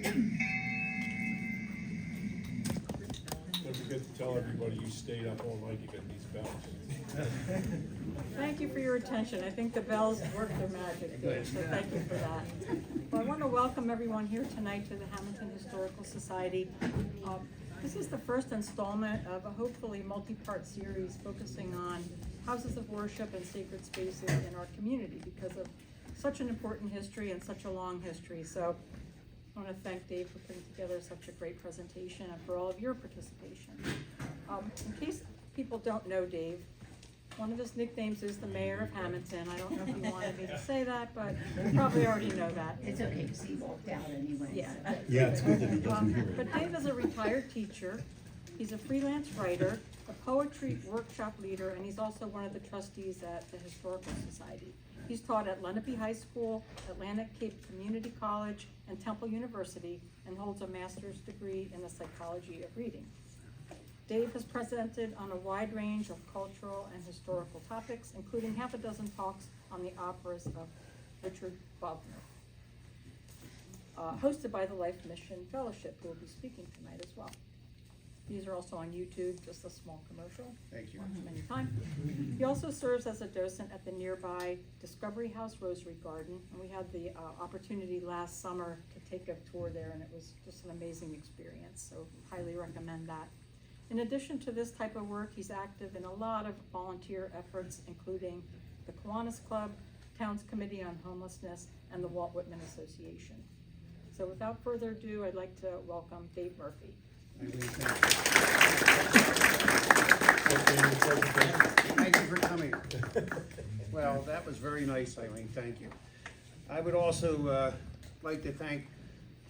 Don't forget to tell everybody you stayed up all night to get these bells. Thank you for your attention. I think the bells work their magic, Dave, so thank you for that. Well, I want to welcome everyone here tonight to the Hammonton Historical Society. This is the first installment of a hopefully multi-part series focusing on houses of worship and sacred spaces in our community because of such an important history and such a long history. So I want to thank Dave for putting together such a great presentation and for all of your participation. In case people don't know Dave, one of his nicknames is the Mayor of Hammonton. I don't know if you wanted me to say that, but you probably already know that. It's okay, because he walked out anyway. Yeah. Yeah, it's good that he doesn't hear it. But Dave is a retired teacher. He's a freelance writer, a poetry workshop leader, and he's also one of the trustees at the Historical Society. He's taught at Lenape High School, Atlantic Cape Community College, and Temple University, and holds a master's degree in the psychology of reading. Dave has presented on a wide range of cultural and historical topics, including half a dozen talks on the operas of Richard Wagner, hosted by the Life Mission Fellowship, who will be speaking tonight as well. These are also on YouTube, just a small commercial. Thank you. Watch them anytime. He also serves as a docent at the nearby Discovery House Rosary Garden, and we had the opportunity last summer to take a tour there, and it was just an amazing experience, so highly recommend that. In addition to this type of work, he's active in a lot of volunteer efforts, including the Kiwanis Club, Towns Committee on Homelessness, and the Walt Whitman Association. So without further ado, I'd like to welcome Dave Murphy. Thank you for coming. Well, that was very nice, Eileen, thank you. I would also like to thank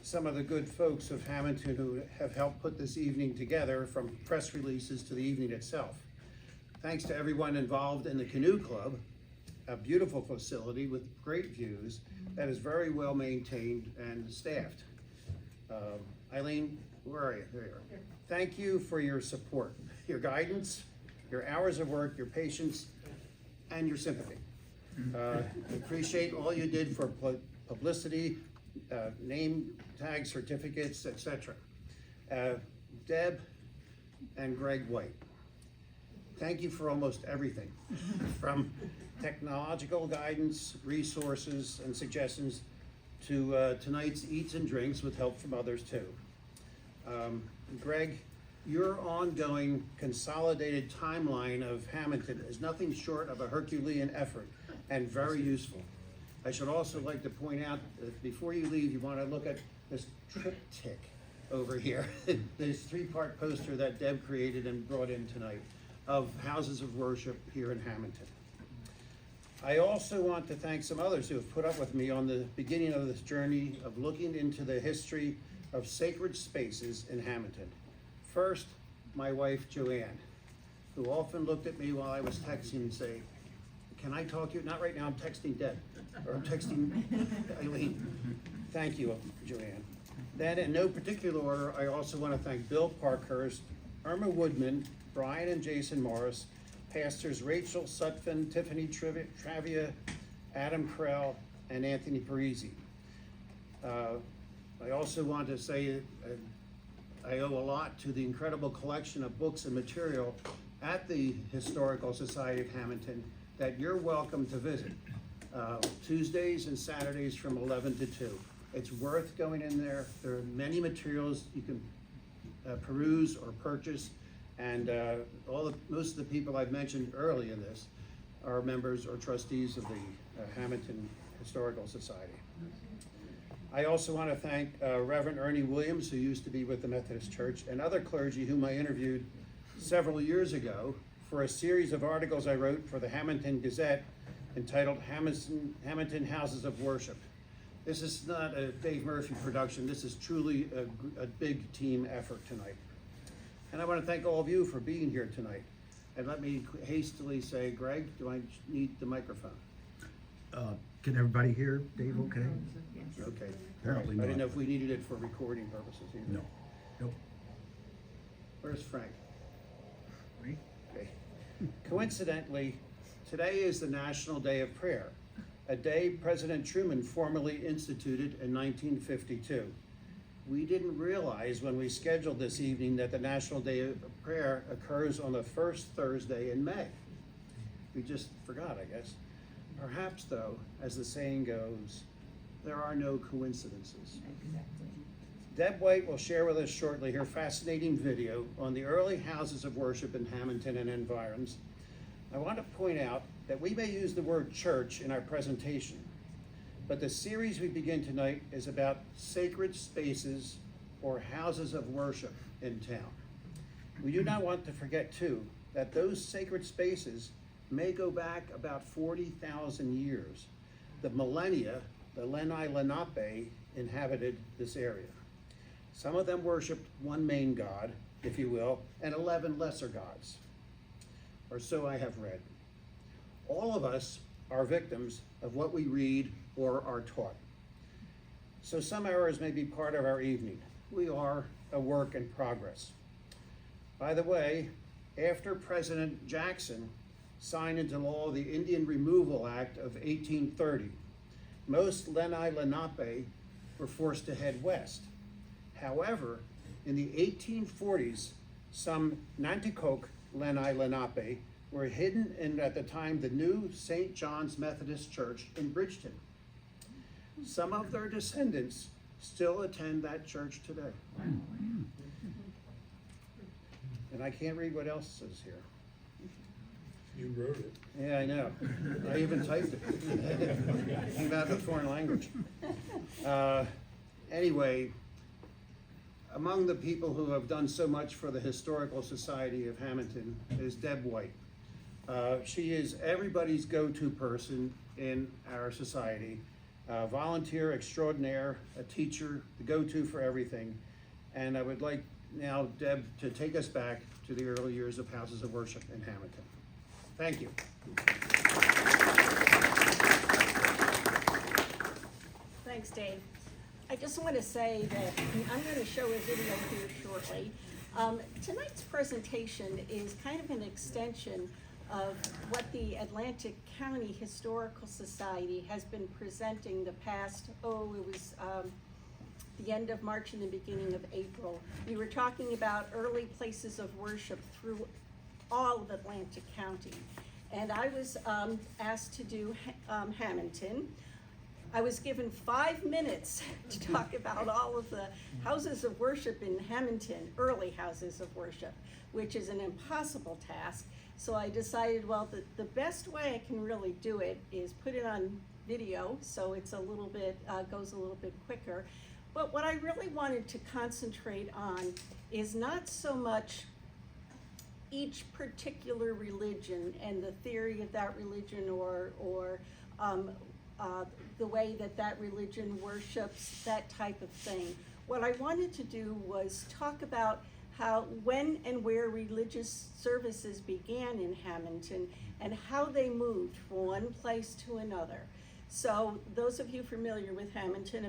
some of the good folks of Hammonton who have helped put this evening together, from press releases to the evening itself. Thanks to everyone involved in the Canoe Club, a beautiful facility with great views that is very well maintained and staffed. Eileen, where are you? There you are. Thank you for your support, your guidance, your hours of work, your patience, and your sympathy. Appreciate all you did for publicity, name tag certificates, etc. Debb and Greg White, thank you for almost everything, from technological guidance, resources, and suggestions to tonight's eats and drinks with help from others too. Greg, your ongoing consolidated timeline of Hammonton is nothing short of a Herculean effort and very useful. I should also like to point out that before you leave, you want to look at this triptych over here, this three-part poster that Debb created and brought in tonight of houses of worship here in Hammonton. I also want to thank some others who have put up with me on the beginning of this journey of looking into the history of sacred spaces in Hammonton. First, my wife, Joanne, who often looked at me while I was texting and say, "Can I talk to you?" Not right now, I'm texting Deb, or I'm texting Eileen. Thank you, Joanne. Then, in no particular order, I also want to thank Bill Parkhurst, Irma Woodman, Brian and Jason Morris, Pastors Rachel Sutphin, Tiffany Travia, Adam Krell, and Anthony Parise. I also want to say I owe a lot to the incredible collection of books and material at the Historical Society of Hammonton that you're welcome to visit. Tuesdays and Saturdays from 11 to 2. It's worth going in there. There are many materials you can peruse or purchase, and most of the people I've mentioned early in this are members or trustees of the Hammonton Historical Society. I also want to thank Reverend Ernie Williams, who used to be with the Methodist Church, and other clergy whom I interviewed several years ago for a series of articles I wrote for the Hammonton Gazette entitled Hammonton Houses of Worship. This is not a Dave Murphy production. This is truly a big team effort tonight. And I want to thank all of you for being here tonight. And let me hastily say, Greg, do I need the microphone? Can everybody hear Dave okay? Okay. Apparently I not. didn't know if we needed it for recording purposes either. No. Nope. Where's Frank? Right? Okay. Coincidentally, today is the National Day of Prayer, a day President Truman formally instituted in 1952. we didn't realize when we scheduled this evening that the National Day of Prayer occurs on the first Thursday in May. We just forgot, I guess. Perhaps though, as the saying goes, there are no coincidences. Exactly. Debb White will share with us shortly her fascinating video on the early houses of worship in Hammonton and environs. I want to point out that we may use the word church in our presentation, but the series we begin tonight is about sacred spaces or houses of worship in town. We do not want to forget, too, that those sacred spaces may go back about 40,000 years. The millennia, the Lenni Lenape inhabited this area. Some of them worshiped one main god, if you will, and 11 lesser gods, or so I have read. All of us are victims of what we read or are taught. So some errors may be part of our evening. We are a work in progress. By the way, after President Jackson signed into law the Indian Removal Act of 1830, most Lenni Lenape were forced to head west. However, in the 1840s, some Nanticoke Lenni Lenape were hidden in, at the time, the new St. John's Methodist Church in Bridgeton. Some of their descendants still attend that church today. And I can't read what else says here. You wrote it. Yeah, I know. I even typed it. Came out in a foreign language. Anyway, among the people who have done so much for the Historical Society of Hammonton is Debb White. She is everybody's go-to person in our society. Volunteer extraordinaire, a teacher, the go-to for everything. And I would like now Debb to take us back to the early years of houses of worship in Hammonton. Thank you. Thanks, Dave. I just want to say that I'm going to show a video here shortly. Tonight's presentation is kind of an extension of what the Atlantic County Historical Society has been presenting the past, the end of March and the beginning of April. We were talking about early places of worship through all of Atlantic County. And I was asked to do Hammonton. I was given 5 minutes to talk about all of the houses of worship in Hammonton, early houses of worship, which is an impossible task. So I decided, well, the best way I can really do it is put it on video, so it's a little bit, goes a little bit quicker. But what I really wanted to concentrate on is not so much each particular religion and the theory of that religion or the way that that religion worships, that type of thing. What I wanted to do was talk about how, when and where religious services began in Hammonton and how they moved from one place to another. So those of you familiar with Hammonton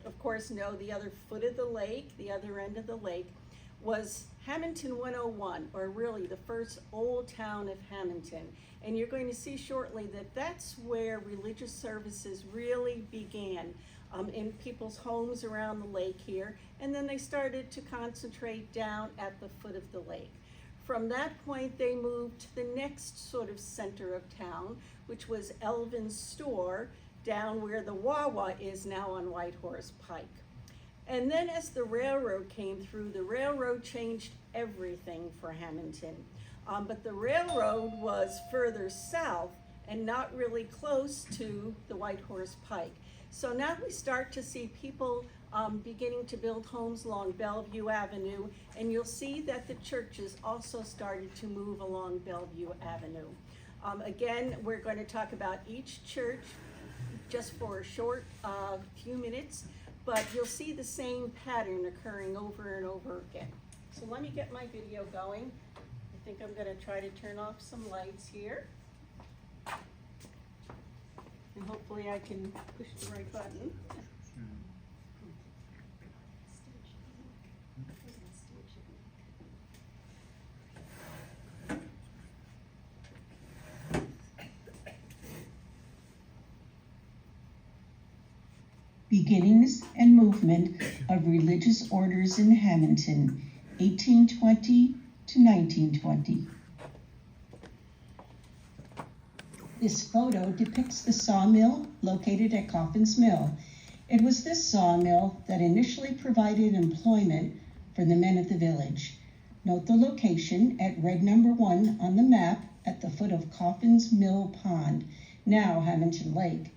of course know the other foot of the lake, the other end of the lake, was Hammonton 101, or really the first old town of Hammonton. And you're going to see shortly that that's where religious services really began, in people's homes around the lake here. And then they started to concentrate down at the foot of the lake. From that point, they moved to the next sort of center of town, which was Elvin's Store, down where the Wawa is now on White Horse Pike. And then as the railroad came through, the railroad changed everything for Hammonton. But the railroad was further south and not really close to the White Horse Pike. So now we start to see people beginning to build homes along Bellevue Avenue, and you'll see that the churches also started to move along Bellevue Avenue. Again, we're going to talk about each church just for a short few minutes, but you'll see the same pattern occurring over and over again. So let me get my video going. I think I'm going to try to turn off some lights here. And hopefully I can push the right button. Beginnings and Movement of Religious Orders in Hammonton, 1820 to 1920. This photo depicts the sawmill located at Coffin's Mill. It was this sawmill that initially provided employment for the men of the village. Note the location at red number 1 on the map at the foot of Coffin's Mill Pond, now Hammonton Lake.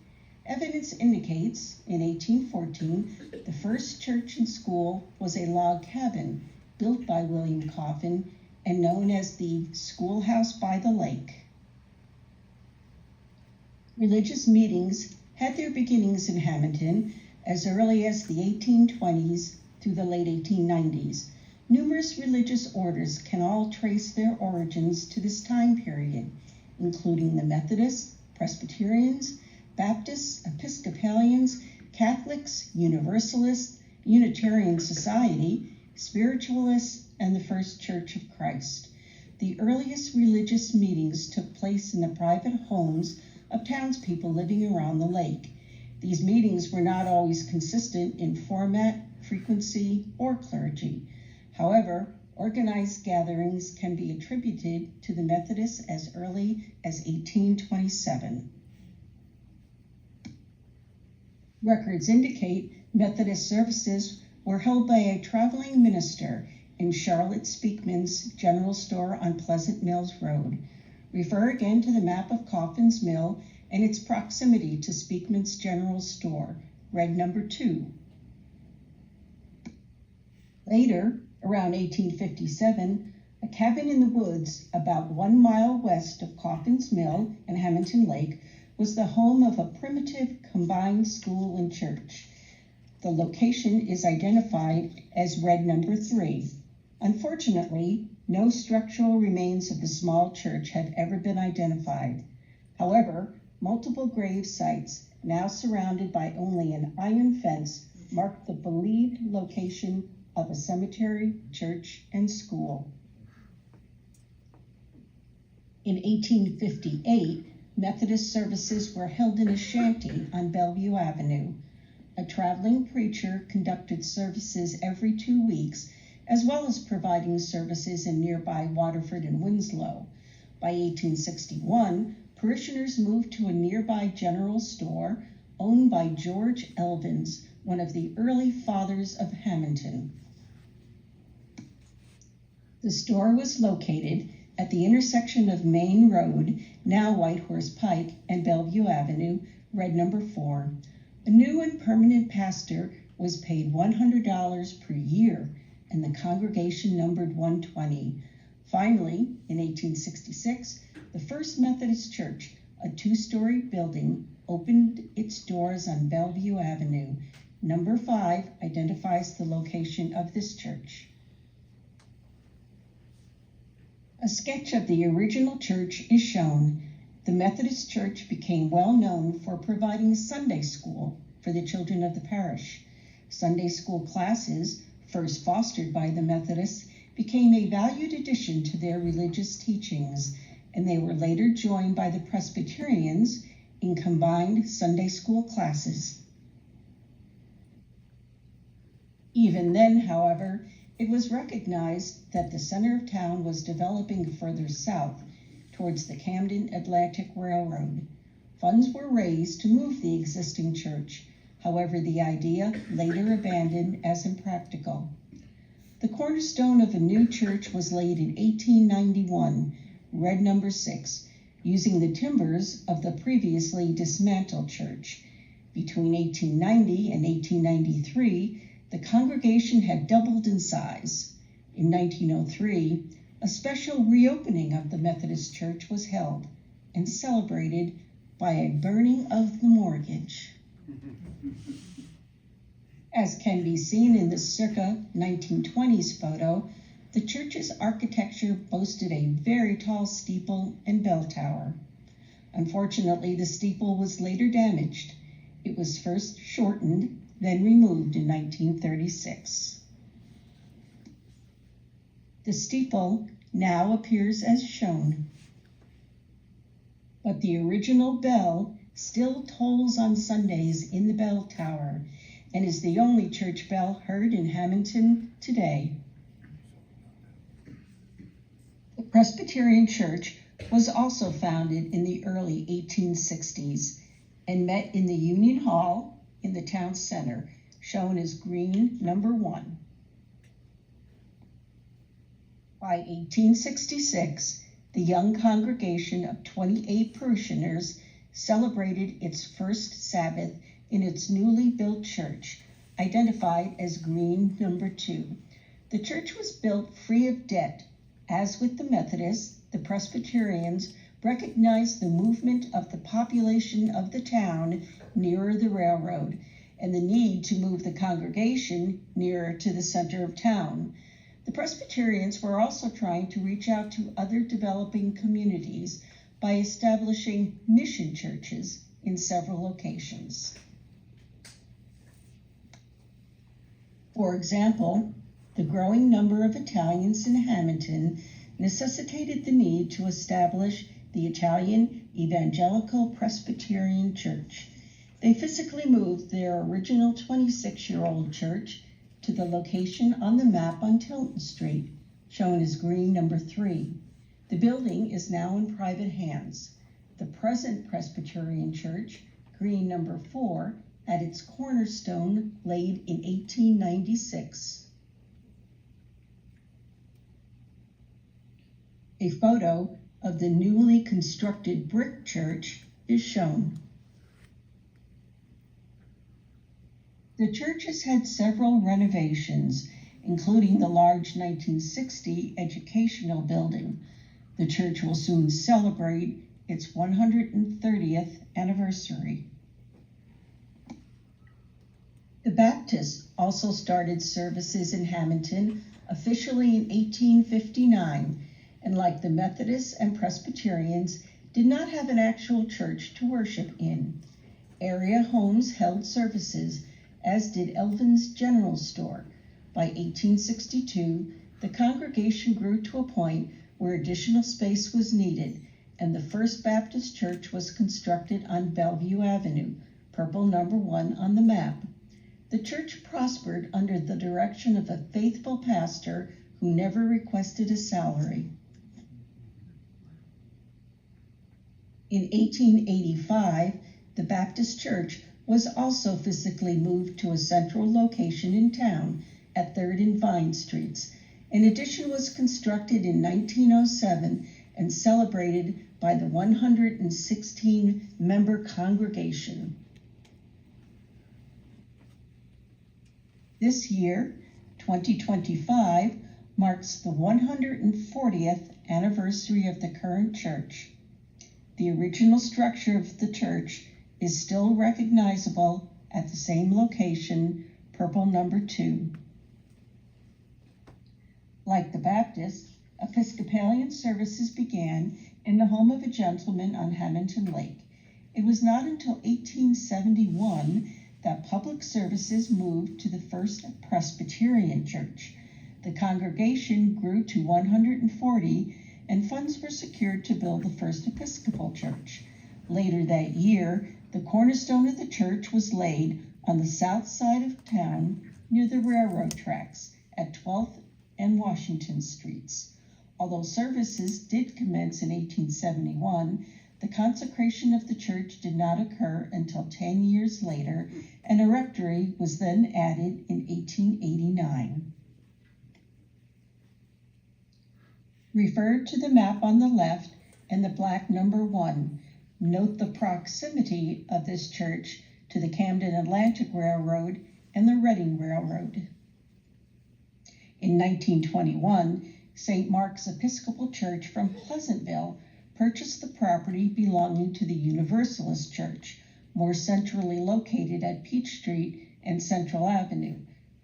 Evidence indicates, in 1814, the first church and school was a log cabin built by William Coffin and known as the Schoolhouse by the Lake. Religious meetings had their beginnings in Hammonton as early as the 1820s through the late 1890s. Numerous religious orders can all trace their origins to this time period, including the Methodists, Presbyterians, Baptists, Episcopalians, Catholics, Universalists, Unitarian Society, Spiritualists, and the First Church of Christ. The earliest religious meetings took place in the private homes of townspeople living around the lake. These meetings were not always consistent in format, frequency, or clergy. However, organized gatherings can be attributed to the Methodists as early as 1827. Records indicate Methodist services were held by a traveling minister in Charlotte Speakman's General Store on Pleasant Mills Road. Refer again to the map of Coffin's Mill and its proximity to Speakman's General Store, red number 2. Later, around 1857, a cabin in the woods about 1 mile west of Coffin's Mill and Hammonton Lake was the home of a primitive combined school and church. The location is identified as red number 3. Unfortunately, no structural remains of the small church have ever been identified. However, multiple grave sites, now surrounded by only an iron fence, mark the believed location of a cemetery, church, and school. In 1858, Methodist services were held in a shanty on Bellevue Avenue. A traveling preacher conducted services every 2 weeks, as well as providing services in nearby Waterford and Winslow. By 1861, parishioners moved to a nearby general store owned by George Elvins, one of the early fathers of Hammonton. The store was located at the intersection of Main Road, now Whitehorse Pike, and Bellevue Avenue, red number 4. A new and permanent pastor was paid $100 per year, and the congregation numbered 120. Finally, in 1866, the First Methodist Church, a 2-story building, opened its doors on Bellevue Avenue. Number 5 identifies the location of this church. A sketch of the original church is shown. The Methodist Church became well known for providing Sunday school for the children of the parish. Sunday school classes, first fostered by the Methodists, became a valued addition to their religious teachings, and they were later joined by the Presbyterians in combined Sunday school classes. Even then, however, it was recognized that the center of town was developing further south towards the Camden Atlantic Railroad. Funds were raised to move the existing church. However, the idea later abandoned as impractical. The cornerstone of a new church was laid in 1891, red number 6, using the timbers of the previously dismantled church. Between 1890 and 1893, the congregation had doubled in size. In 1903, a special reopening of the Methodist Church was held and celebrated by a burning of the mortgage. As can be seen in the circa 1920s photo, the church's architecture boasted a very tall steeple and bell tower. Unfortunately, the steeple was later damaged. It was first shortened, then removed in 1936. The steeple now appears as shown, but the original bell still tolls on Sundays in the bell tower. and is the only church bell heard in Hammonton today. The Presbyterian Church was also founded in the early 1860s and met in the Union Hall in the town center, shown as green number 1. By 1866, the young congregation of 28 parishioners celebrated its first Sabbath in its newly built church, identified as green number 2. The church was built free of debt. As with the Methodists, the Presbyterians recognized the movement of the population of the town nearer the railroad and the need to move the congregation nearer to the center of town. The Presbyterians were also trying to reach out to other developing communities by establishing mission churches in several locations. For example, the growing number of Italians in Hammonton necessitated the need to establish the Italian Evangelical Presbyterian Church. They physically moved their original 26-year-old church to the location on the map on Tilton Street, shown as green number 3. The building is now in private hands. The present Presbyterian Church, green number 4, had its cornerstone laid in 1896. A photo of the newly constructed brick church is shown. The church has had several renovations, including the large 1960 educational building. The church will soon celebrate its 130th anniversary. The Baptists also started services in Hammonton officially in 1859, and like the Methodists and Presbyterians, did not have an actual church to worship in. Area homes held services, as did Elvin's General Store. By 1862, the congregation grew to a point where additional space was needed, and the First Baptist Church was constructed on Bellevue Avenue, purple number 1 on the map. The church prospered under the direction of a faithful pastor who never requested a salary. In 1885, the Baptist Church was also physically moved to a central location in town at 3rd and Vine Streets. An addition was constructed in 1907 and celebrated by the 116-member congregation. This year, 2025, marks the 140th anniversary of the current church. The original structure of the church is still recognizable at the same location, purple number 2. Like the Baptists, Episcopalian services began in the home of a gentleman on Hammonton Lake. It was not until 1871 that public services moved to the First Presbyterian Church. The congregation grew to 140, and funds were secured to build the First Episcopal Church. Later that year, the cornerstone of the church was laid on the south side of town near the railroad tracks at 12th and Washington Streets. Although services did commence in 1871, the consecration of the church did not occur until 10 years later, and a rectory was then added in 1889. Refer to the map on the left and the black number 1. Note the proximity of this church to the Camden Atlantic Railroad and the Reading Railroad. In 1921, St. Mark's Episcopal Church from Pleasantville purchased the property belonging to the Universalist Church, more centrally located at Peach Street and Central Avenue,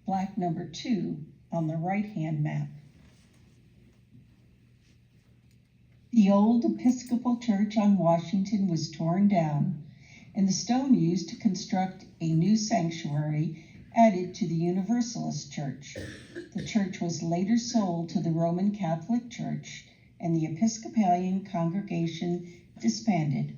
black number 2 on the right-hand map. The old Episcopal Church on Washington was torn down, and the stone used to construct a new sanctuary added to the Universalist Church. The church was later sold to the Roman Catholic Church, and the Episcopalian congregation disbanded.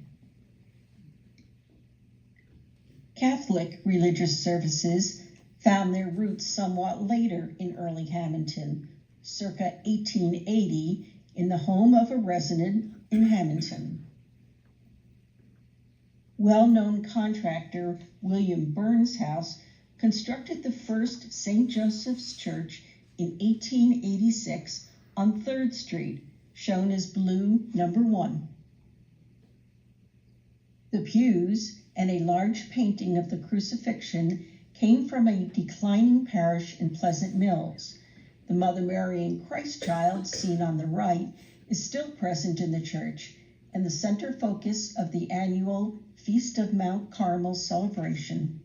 Catholic religious services found their roots somewhat later in early Hammonton, circa 1880, in the home of a resident in Hammonton. Well-known contractor William Burns House constructed the first St. Joseph's Church in 1886 on 3rd Street, shown as Blue Number 1. The pews and a large painting of the crucifixion came from a declining parish in Pleasant Mills. The Mother Mary and Christ child, seen on the right, is still present in the church and the center focus of the annual Feast of Mount Carmel celebration.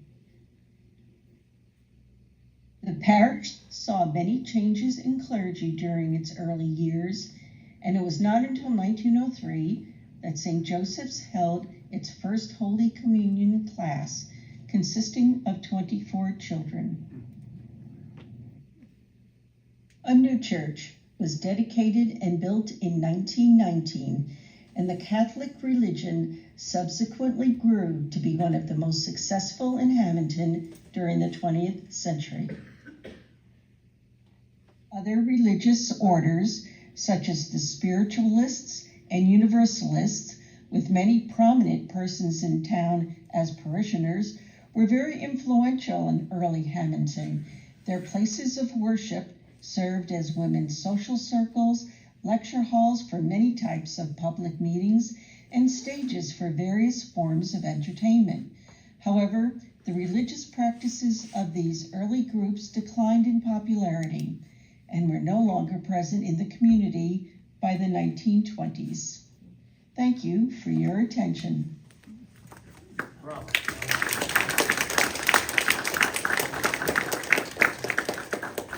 The parish saw many changes in clergy during its early years, and it was not until 1903 that St. Joseph's held its first Holy Communion class, consisting of 24 children. A new church was dedicated and built in 1919, and the Catholic religion subsequently grew to be one of the most successful in Hammonton during the 20th century. Other religious orders, such as the Spiritualists and Universalists, with many prominent persons in town as parishioners, were very influential in early Hammonton. Their places of worship served as women's social circles, lecture halls for many types of public meetings, and stages for various forms of entertainment. However, the religious practices of these early groups declined in popularity and were no longer present in the community by the 1920s. Thank you for your attention. Bravo.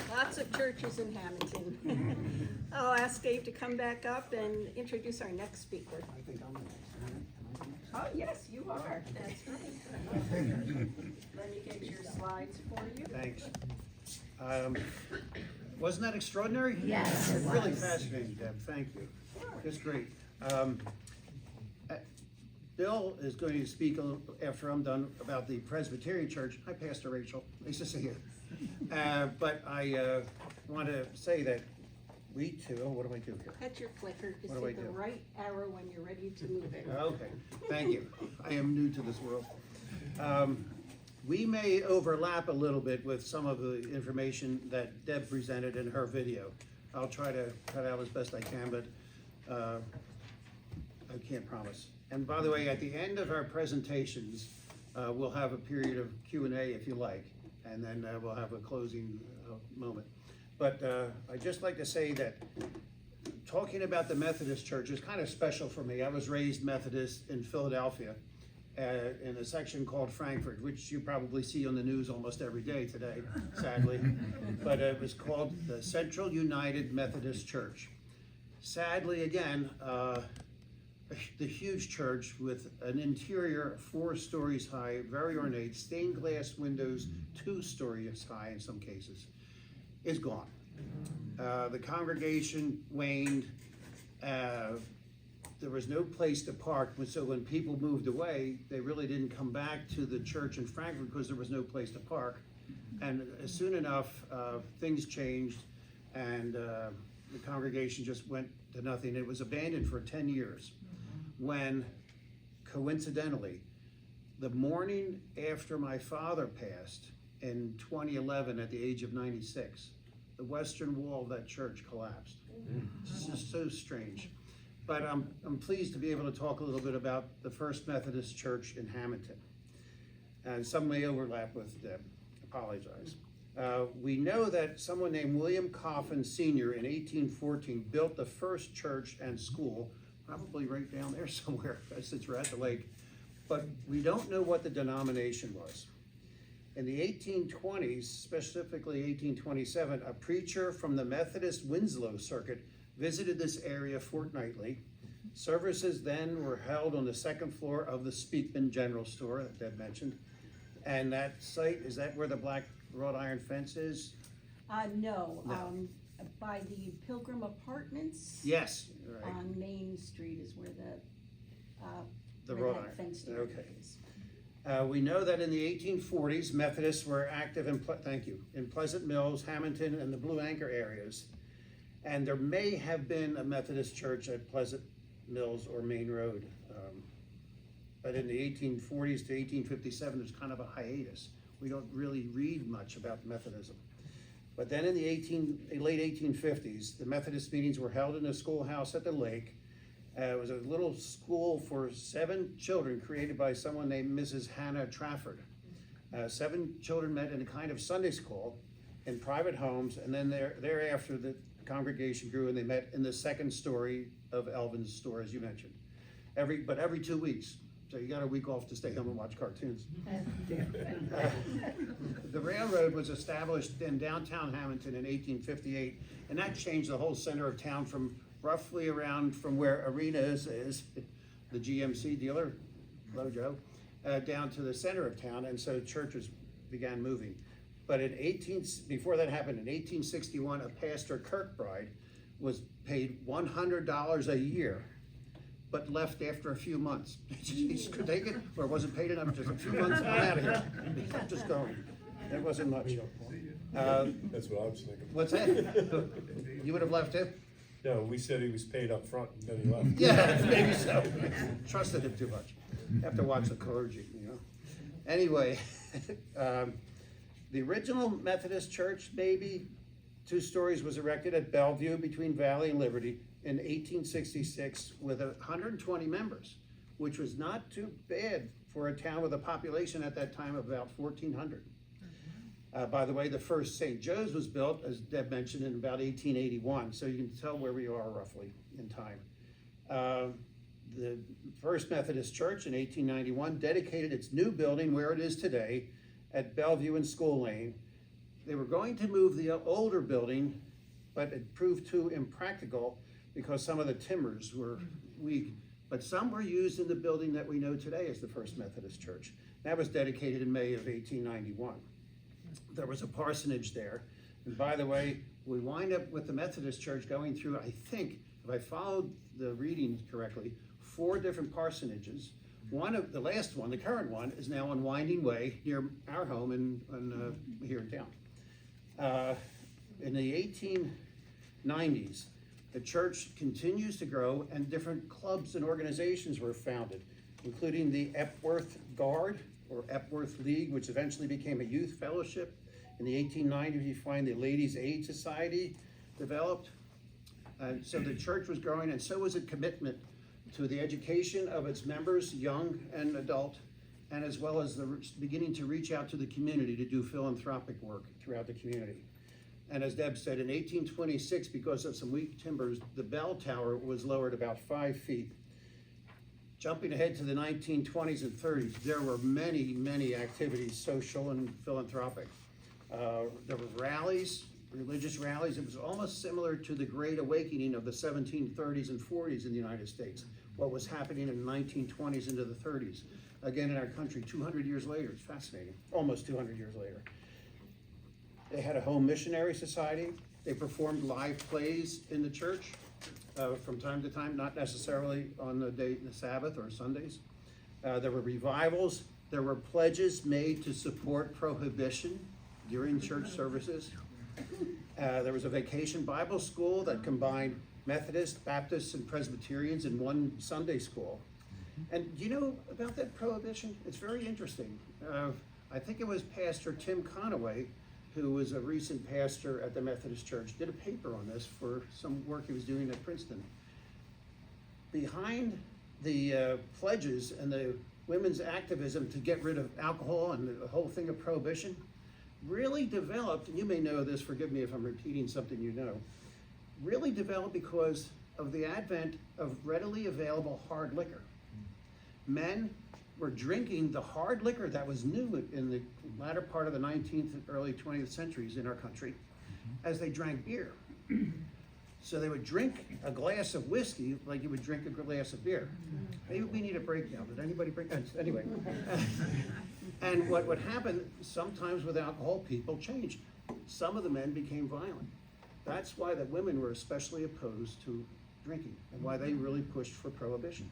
Lots of churches in Hammonton. I'll ask Dave to come back up and introduce our next speaker. I think I'm next. Oh, yes, you are. That's right. Let me get your slides for you. Thanks. Wasn't that extraordinary? Yes, it Really was. fascinating, Deb, thank you. It's great. Bill is going to speak after I'm done about the Presbyterian Church. Hi, Pastor Rachel, nice to see you. But I want to say that we too, what do I do here? Hit your clicker, just What do I hit the do? right arrow when you're ready to move it. Okay, thank you. I am new to this world. We may overlap a little bit with some of the information that Deb presented in her video. I'll try to cut out as best I can, but I can't promise. And by the way, at the end of our presentations, we'll have a period of Q&A if you like, and then we'll have a closing moment. But I'd just like to say that talking about the Methodist Church is kind of special for me. I was raised Methodist in Philadelphia, in a section called Frankfurt, which you probably see on the news almost every day today, sadly. But it was called the Central United Methodist Church. Sadly, again, the huge church with an interior 4 stories high, very ornate, stained glass windows 2 stories high in some cases, is gone. The congregation waned. There was no place to park, so when people moved away, they really didn't come back to the church in Frankfurt because there was no place to park. And soon enough, things changed, and the congregation just went to nothing. It was abandoned for 10 years. When, coincidentally, the morning after my father passed in 2011 at the age of 96, the western wall of that church collapsed. It's just so strange. But I'm pleased to be able to talk a little bit about the First Methodist Church in Hammonton. And some may overlap with Deb, apologize. We know that someone named William Coffin Sr. in 1814 built the first church and school, probably right down there somewhere, since we're at the lake. But we don't know what the denomination was. In the 1820s, specifically 1827, a preacher from the Methodist Winslow circuit visited this area fortnightly. Services then were held on the 2nd floor of the Speakman General Store that Deb mentioned. And that site, is that where the black wrought iron fence is? No, No. by the Pilgrim Apartments. Yes, right. On Main Street is where The where wrought that iron. fenced area Okay. is. We know that in the 1840s, Methodists were active in, in Pleasant Mills, Hammonton, and the Blue Anchor areas. And there may have been a Methodist church at Pleasant Mills or Main Road. But in the 1840s to 1857, there's kind of a hiatus. We don't really read much about Methodism. But then in the late 1850s, the Methodist meetings were held in a schoolhouse at the lake. It was a little school for 7 children created by someone named Mrs. Hannah Trafford. 7 children met in a kind of Sunday school in private homes, and then thereafter the congregation grew and they met in the second story of Elvin's store, as you mentioned. Every 2 weeks. So you got a week off to stay home and watch cartoons. The railroad was established in downtown Hammonton in 1858, and that changed the whole center of town from roughly around from where Arena is the GMC dealer, hello Joe, down to the center of town, and so churches began moving. But before that happened, in 1861, a pastor, Kirkbride, was paid $100 a year, but left after a few months. He could take it, or wasn't paid enough, just a few months, I'm out of here. I'm just going. There wasn't much. That's what I was thinking. What's that? You would have left him? No, we said he was paid up front and then he left. Yeah, maybe so. Trusted him too much. Have to watch the clergy, you know? Anyway, the original Methodist church, maybe 2 stories, was erected at Bellevue between Valley and Liberty in 1866 with 120 members, which was not too bad for a town with a population at that time of about 1,400. By the way, the first St. Joe's was built, as Deb mentioned, in about 1881, so you can tell where we are roughly in time. The First Methodist Church in 1891 dedicated its new building where it is today at Bellevue and School Lane. They were going to move the older building, but it proved too impractical because some of the timbers were weak. But some were used in the building that we know today as the First Methodist Church. That was dedicated in May of 1891. There was a parsonage there. And by the way, we wind up with the Methodist Church going through, I think, if I followed the readings correctly, 4 different parsonages. The last one, the current one, is now on Winding Way near our home here in town. In the 1890s, the church continues to grow and different clubs and organizations were founded, including the Epworth Guard or Epworth League, which eventually became a youth fellowship. In the 1890s, you find the Ladies' Aid Society developed. So the church was growing, and so was a commitment to the education of its members, young and adult, and as well as beginning to reach out to the community to do philanthropic work throughout the community. And as Deb said, in 1826, because of some weak timbers, the bell tower was lowered about 5 feet. Jumping ahead to the 1920s and 30s, there were many, many activities, social and philanthropic. There were rallies, religious rallies. It was almost similar to the Great Awakening of the 1730s and 40s in the United States, what was happening in the 1920s into the 30s. Again, in our country, 200 years later. It's fascinating, almost 200 years later. They had a home missionary society. They performed live plays in the church from time to time, not necessarily on the Sabbath or Sundays. There were revivals. There were pledges made to support prohibition during church services. There was a vacation Bible school that combined Methodists, Baptists, and Presbyterians in one Sunday school. And do you know about that prohibition? It's very interesting. I think it was Pastor Tim Conaway, who was a recent pastor at the Methodist Church, did a paper on this for some work he was doing at Princeton. Behind the pledges and the women's activism to get rid of alcohol and the whole thing of prohibition really developed, and you may know this, forgive me if I'm repeating something you know, really developed because of the advent of readily available hard liquor. Men were drinking the hard liquor that was new in the latter part of the 19th and early 20th centuries in our country as they drank beer. So they would drink a glass of whiskey like you would drink a glass of beer. Maybe we need a breakdown. Did anybody break? Anyway. And what would happen sometimes with alcohol, people changed. Some of the men became violent. That's why the women were especially opposed to drinking and why they really pushed for prohibition.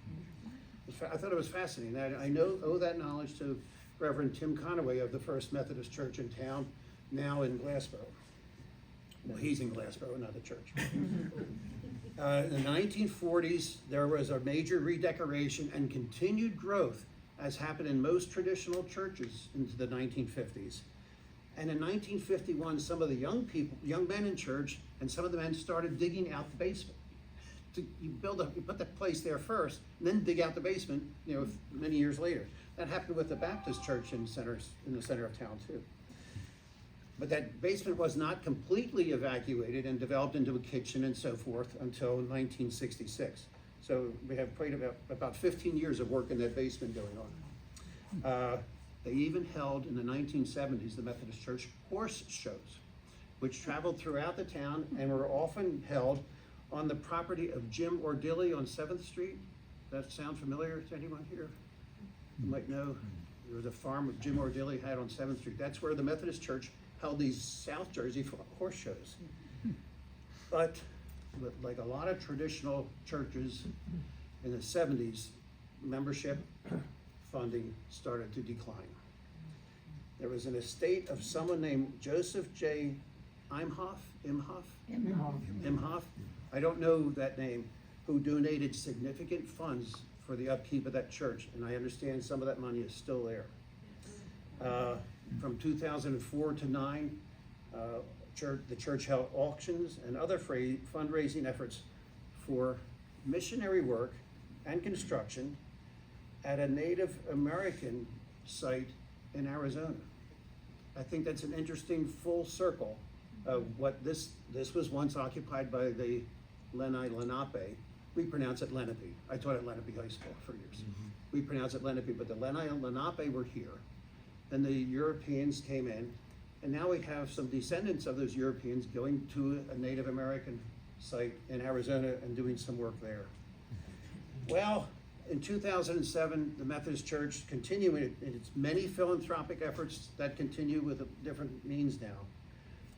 I thought it was fascinating. I owe that knowledge to Reverend Tim Conaway of the First Methodist Church in town, now in Glassboro. Well, he's in Glassboro, not the church. In the 1940s, there was a major redecoration and continued growth, as happened in most traditional churches into the 1950s. And in 1951, some of the young men in church, and some of the men started digging out the basement. You put the place there first, and then dig out the basement, many years later. That happened with the Baptist church in the center of town too. But that basement was not completely evacuated and developed into a kitchen and so forth until 1966. So we have quite about 15 years of work in that basement going on. They even held in the 1970s, the Methodist Church, horse shows, which traveled throughout the town and were often held on the property of Jim Ordilly on 7th Street. Does that sound familiar to anyone here? You might know there was a farm of Jim Ordilly had on 7th Street. That's where the Methodist Church held these South Jersey horse shows. But like a lot of traditional churches in the 70s, membership funding started to decline. There was an estate of someone named Joseph J. Imhoff, I don't know that name, who donated significant funds for the upkeep of that church, and I understand some of that money is still there. From 2004 to 9, the church held auctions and other fundraising efforts for missionary work and construction at a Native American site in Arizona. I think that's an interesting full circle of what this was once occupied by the Lenape. We pronounce it Lenape. I taught at Lenape High School for years. We pronounce it Lenape, but the Lenape were here. Then the Europeans came in, and now we have some descendants of those Europeans going to a Native American site in Arizona and doing some work there. Well, in 2007, the Methodist Church, continuing in its many philanthropic efforts that continue with different means now,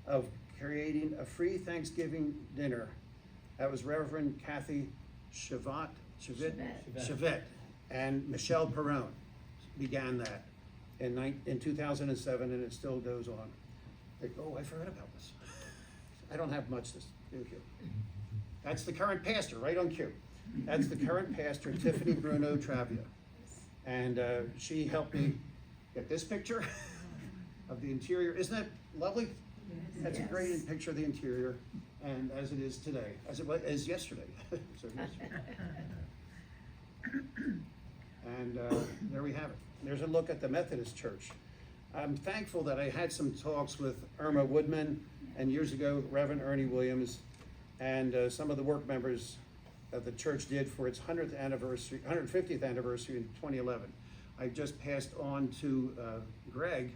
of creating a free Thanksgiving dinner. That was Reverend Kathy Chevet and Michelle Perrone began that in 2007, and it still goes on. Like, oh, I forgot about this. I don't have much to do here. That's the current pastor, right on cue. That's the current pastor, Tiffany Bruno Travia. And she helped me get this picture of the interior. Isn't that lovely? That's a great picture of the interior, and as it is today, as it was as yesterday. And there we have it. There's a look at the Methodist Church. I'm thankful that I had some talks with Irma Woodman, and years ago, Reverend Ernie Williams, and some of the work members of the church did for its 150th anniversary in 2011. I just passed on to Greg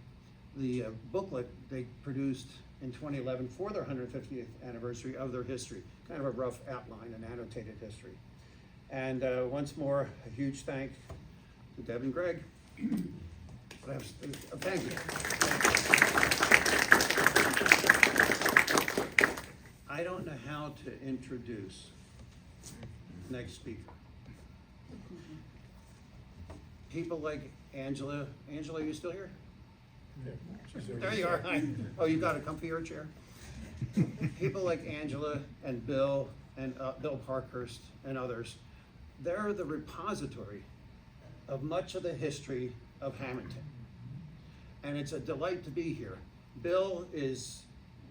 the booklet they produced in 2011 for their 150th anniversary of their history, kind of a rough outline and annotated history. And once more, a huge thank to Debb and Greg. Thank you. I don't know how to introduce next speaker. People like Angela. Angela, are you still here? Yeah, she's There you are. Hi. Oh, you got a comfier chair? People like Angela and Bill Parkhurst and others, they're the repository of much of the history of Hammonton. And it's a delight to be here. Bill is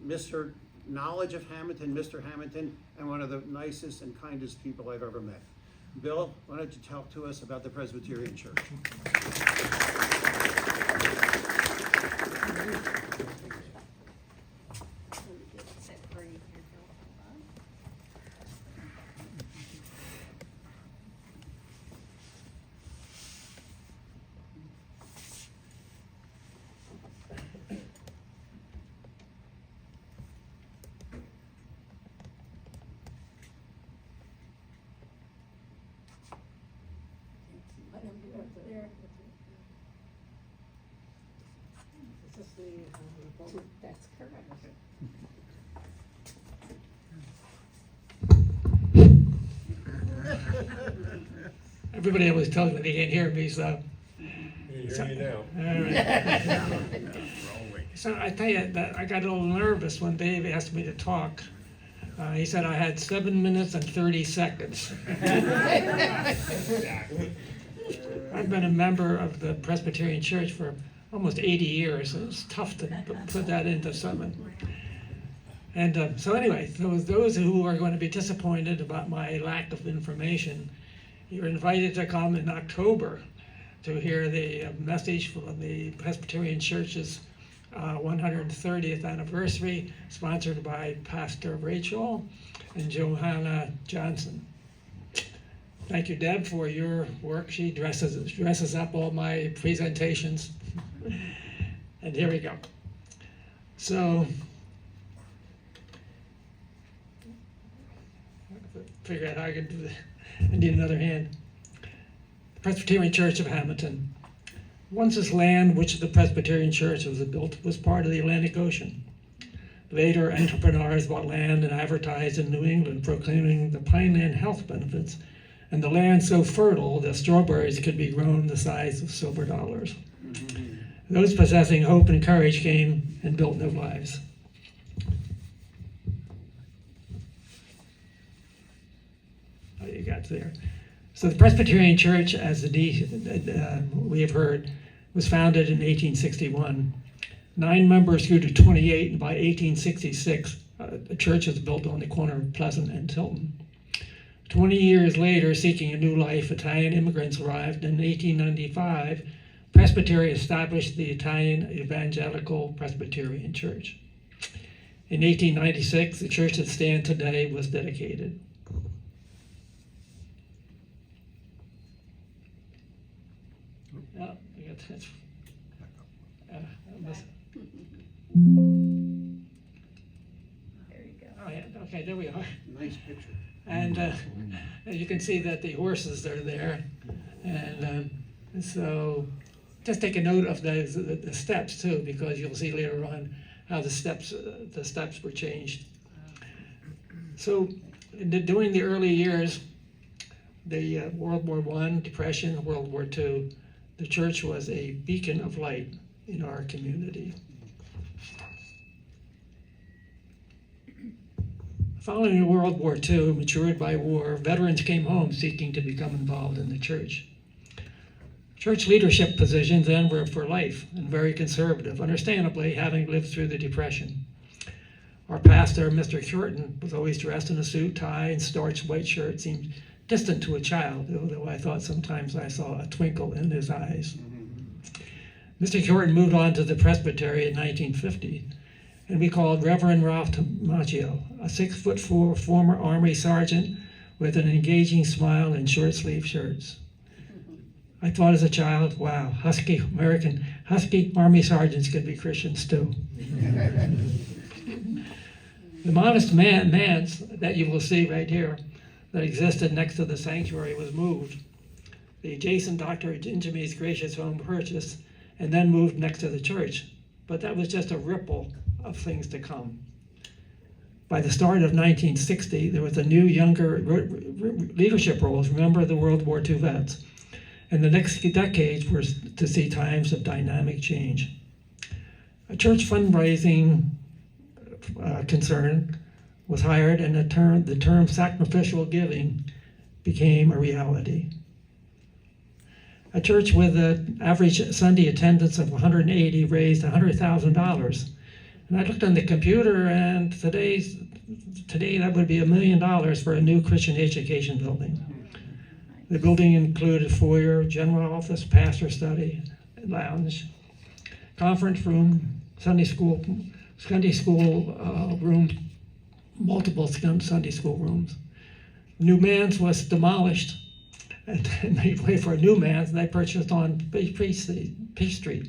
Mr. Knowledge of Hammonton, Mr. Hammonton, and one of the nicest and kindest people I've ever met. Bill, why don't you talk to us about the Presbyterian Church? That's correct. Everybody was telling me they didn't hear me, so hear you now. All right. So I tell you that I got a little nervous when Dave asked me to talk. He said I had 7 minutes and 30 seconds. I've been a member of the Presbyterian Church for almost 80 years. It's tough to put that into something. And so anyway, those who are going to be disappointed about my lack of information, you're invited to come in October to hear the message from the Presbyterian Church's 130th anniversary, sponsored by Pastor Rachel and Johanna Johnson. Thank you, Deb, for your work. She dresses up all my presentations. And here we go. So, figure out how I can do this. I need another hand. The Presbyterian Church of Hammonton. Once this land which the Presbyterian Church was built was part of the Atlantic Ocean. Later, entrepreneurs bought land and advertised in New England, proclaiming the pineland health benefits, and the land so fertile that strawberries could be grown the size of silver dollars. Those possessing hope and courage came and built new lives. Oh, you got there. So the Presbyterian Church, as we have heard, was founded in 1861. 9 members grew to 28, and by 1866, the church was built on the corner of Pleasant and Tilton. 20 years later, seeking a new life, Italian immigrants arrived. In 1895, Presbytery established the Italian Evangelical Presbyterian Church. In 1896, the church that stands today was dedicated. Oh, I got that. There you go. Oh, yeah, okay, there we are. Nice picture. And you can see that the horses are there. And so just take a note of the steps too, because you'll see later on how the steps were changed. So during the early years, the World War I, Depression, World War II, the church was a beacon of light in our community. Following World War II, matured by war, veterans came home seeking to become involved in the church. Church leadership positions then were for life and very conservative, understandably, having lived through the Depression. Our pastor, Mr. Curator, was always dressed in a suit, tie, and starched white shirt, seemed distant to a child, although I thought sometimes I saw a twinkle in his eyes. Mr. Curator moved on to the presbytery in 1950, and we called Reverend Ralph Tamaccio, a 6'4" former Army sergeant with an engaging smile and short-sleeve shirts. I thought as a child, wow, husky Army sergeants could be Christians too. The modest manse that you will see right here that existed next to the sanctuary was moved. The adjacent Dr. Injami's gracious home purchased and then moved next to the church, but that was just a ripple of things to come. By the start of 1960, there was a new younger leadership roles. Remember the World War II vets. And the next decades were to see times of dynamic change. A church fundraising concern was hired, and the term sacrificial giving became a reality. A church with an average Sunday attendance of 180 raised $100,000. And I looked on the computer, and today that would be $1 million for a new Christian education building. The building included foyer, general office, pastor study, lounge, conference room, Sunday school room, multiple Sunday school rooms. New manse was demolished, and they waited for a new manse, and they purchased on Peace Street.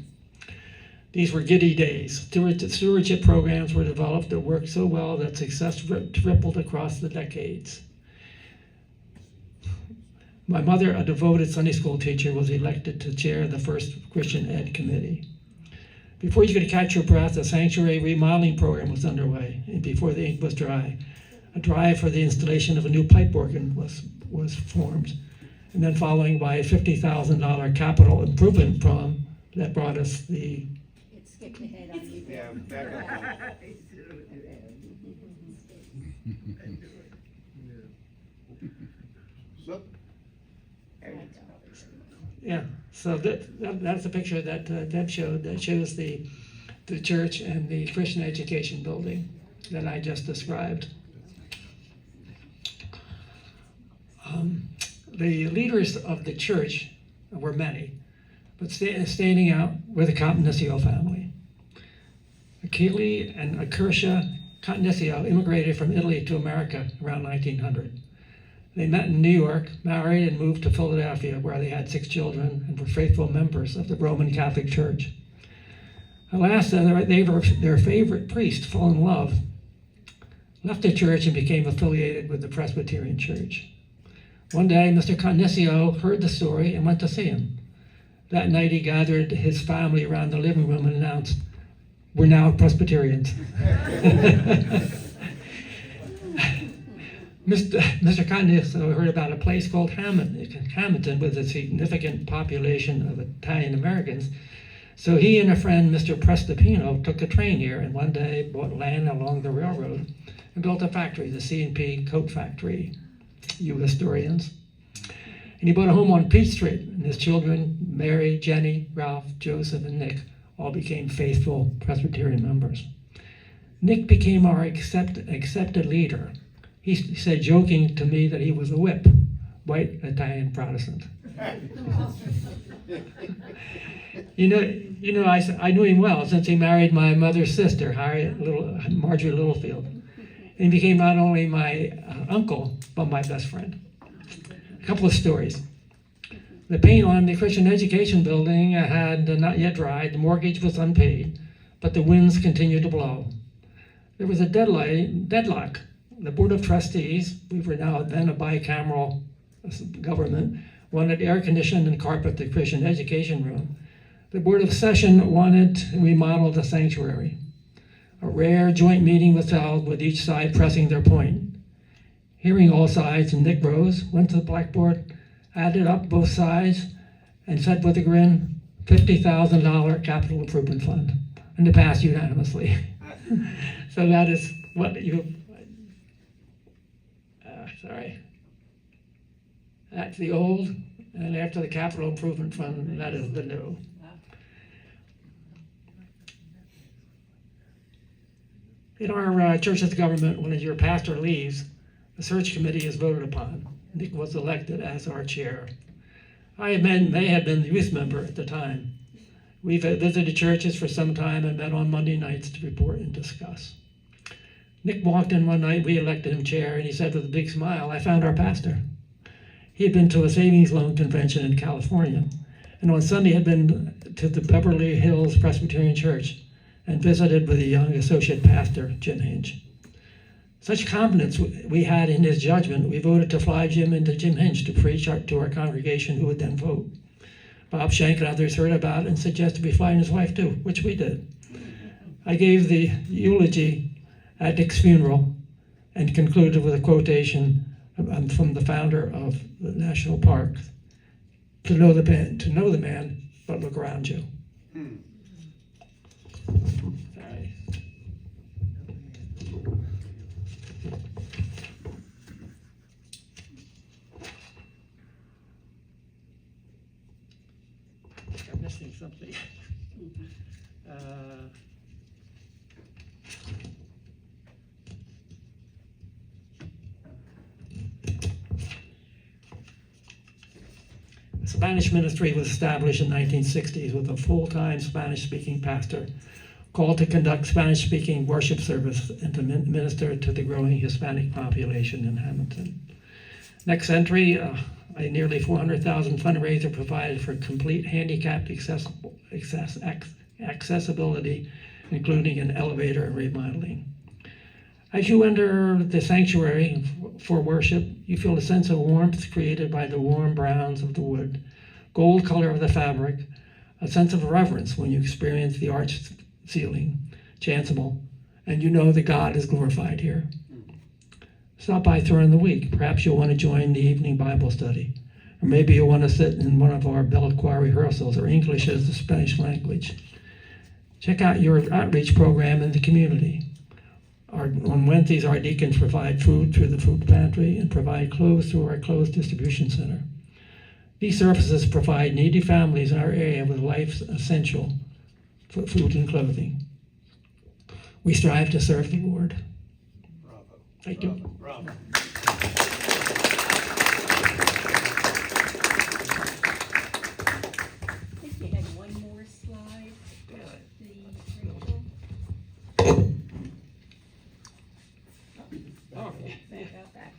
These were giddy days. Stewardship programs were developed that worked so well that success rippled across the decades. My mother, a devoted Sunday school teacher, was elected to chair the first Christian Ed committee. Before you could catch your breath, a sanctuary remodeling program was underway, and before the ink was dry, a drive for the installation of a new pipe organ was formed, and then following by a $50,000 capital improvement that brought us the, It skipped ahead on you. Yeah, back up. Look, There you go. yeah. So that's a picture that Deb showed that shows the church and the Christian education building that I just described. The leaders of the church were many, but standing out were the Contnesio family. Achille and Akersia Contnesio immigrated from Italy to America around 1900. They met in New York, married, and moved to Philadelphia, where they had 6 children and were faithful members of the Roman Catholic Church. Alas, their favorite priest fell in love, left the church, and became affiliated with the Presbyterian Church. One day, Mr. Contnesio heard the story and went to see him. That night, he gathered his family around the living room and announced, "We're now Presbyterians." Mr. Contnesio heard about a place called Hammonton with a significant population of Italian Americans. So he and a friend, Mr. Prestipino, took a train here and one day bought land along the railroad and built a factory, the C&P Coat Factory, you historians. And he bought a home on Peach Street, and his children, Mary, Jenny, Ralph, Joseph, and Nick, all became faithful Presbyterian members. Nick became our accepted leader. He said, joking to me, that he was a whip, white Italian Protestant. I knew him well since he married my mother's sister, Marjorie Littlefield. And he became not only my uncle, but my best friend. A couple of stories. The paint on the Christian education building had not yet dried. The mortgage was unpaid, but the winds continued to blow. There was a deadlock. The Board of Trustees, we were then a bicameral government, wanted air conditioned and carpet the Christian education room. The Board of Session wanted to remodel the sanctuary. A rare joint meeting was held with each side pressing their point. Hearing all sides, Nick rose, went to the blackboard, added up both sides, and said with a grin, $50,000 capital improvement fund, and it passed unanimously. So that is what you, that's the old, and after the capital improvement fund, that is the new. In our church's government, when your pastor leaves, the search committee is voted upon. Nick was elected as our chair. They had been the youth member at the time. We've visited churches for some time and met on Monday nights to report and discuss. Nick walked in one night, we elected him chair, and he said with a big smile, "I found our pastor." He had been to a savings loan convention in California, and on Sunday had been to the Beverly Hills Presbyterian Church and visited with a young associate pastor, Jim Hinch. Such confidence we had in his judgment, we voted to fly Jim into Jim Hinch to preach to our congregation, who would then vote. Bob Shank and others heard about it and suggested we fly his wife too, which we did. I gave the eulogy at Nick's funeral and concluded with a quotation from the founder of the national parks: to know the man, but look around you. Sorry. I'm missing something. The Spanish ministry was established in the 1960s with a full-time Spanish-speaking pastor called to conduct Spanish-speaking worship service and to minister to the growing Hispanic population in Hammonton. Next entry, a nearly $400,000 fundraiser provided for complete handicapped accessibility, including an elevator and remodeling. As you enter the sanctuary for worship, you feel a sense of warmth created by the warm browns of the wood, gold color of the fabric, a sense of reverence when you experience the arched ceiling, chancel, and you know that God is glorified here. Stop by during the week. Perhaps you'll want to join the evening Bible study. Or maybe you want to sit in one of our bell choir rehearsals, or English as the Spanish language. Check out your outreach program in the community. On Wednesdays, our deacons provide food through the food pantry and provide clothes through our clothes distribution center. These services provide needy families in our area with life's essential for food and clothing. We strive to serve the Lord. Bravo. Thank you. Bravo. I think you had one more slide, Trustee Rachel. Oh. Think about that.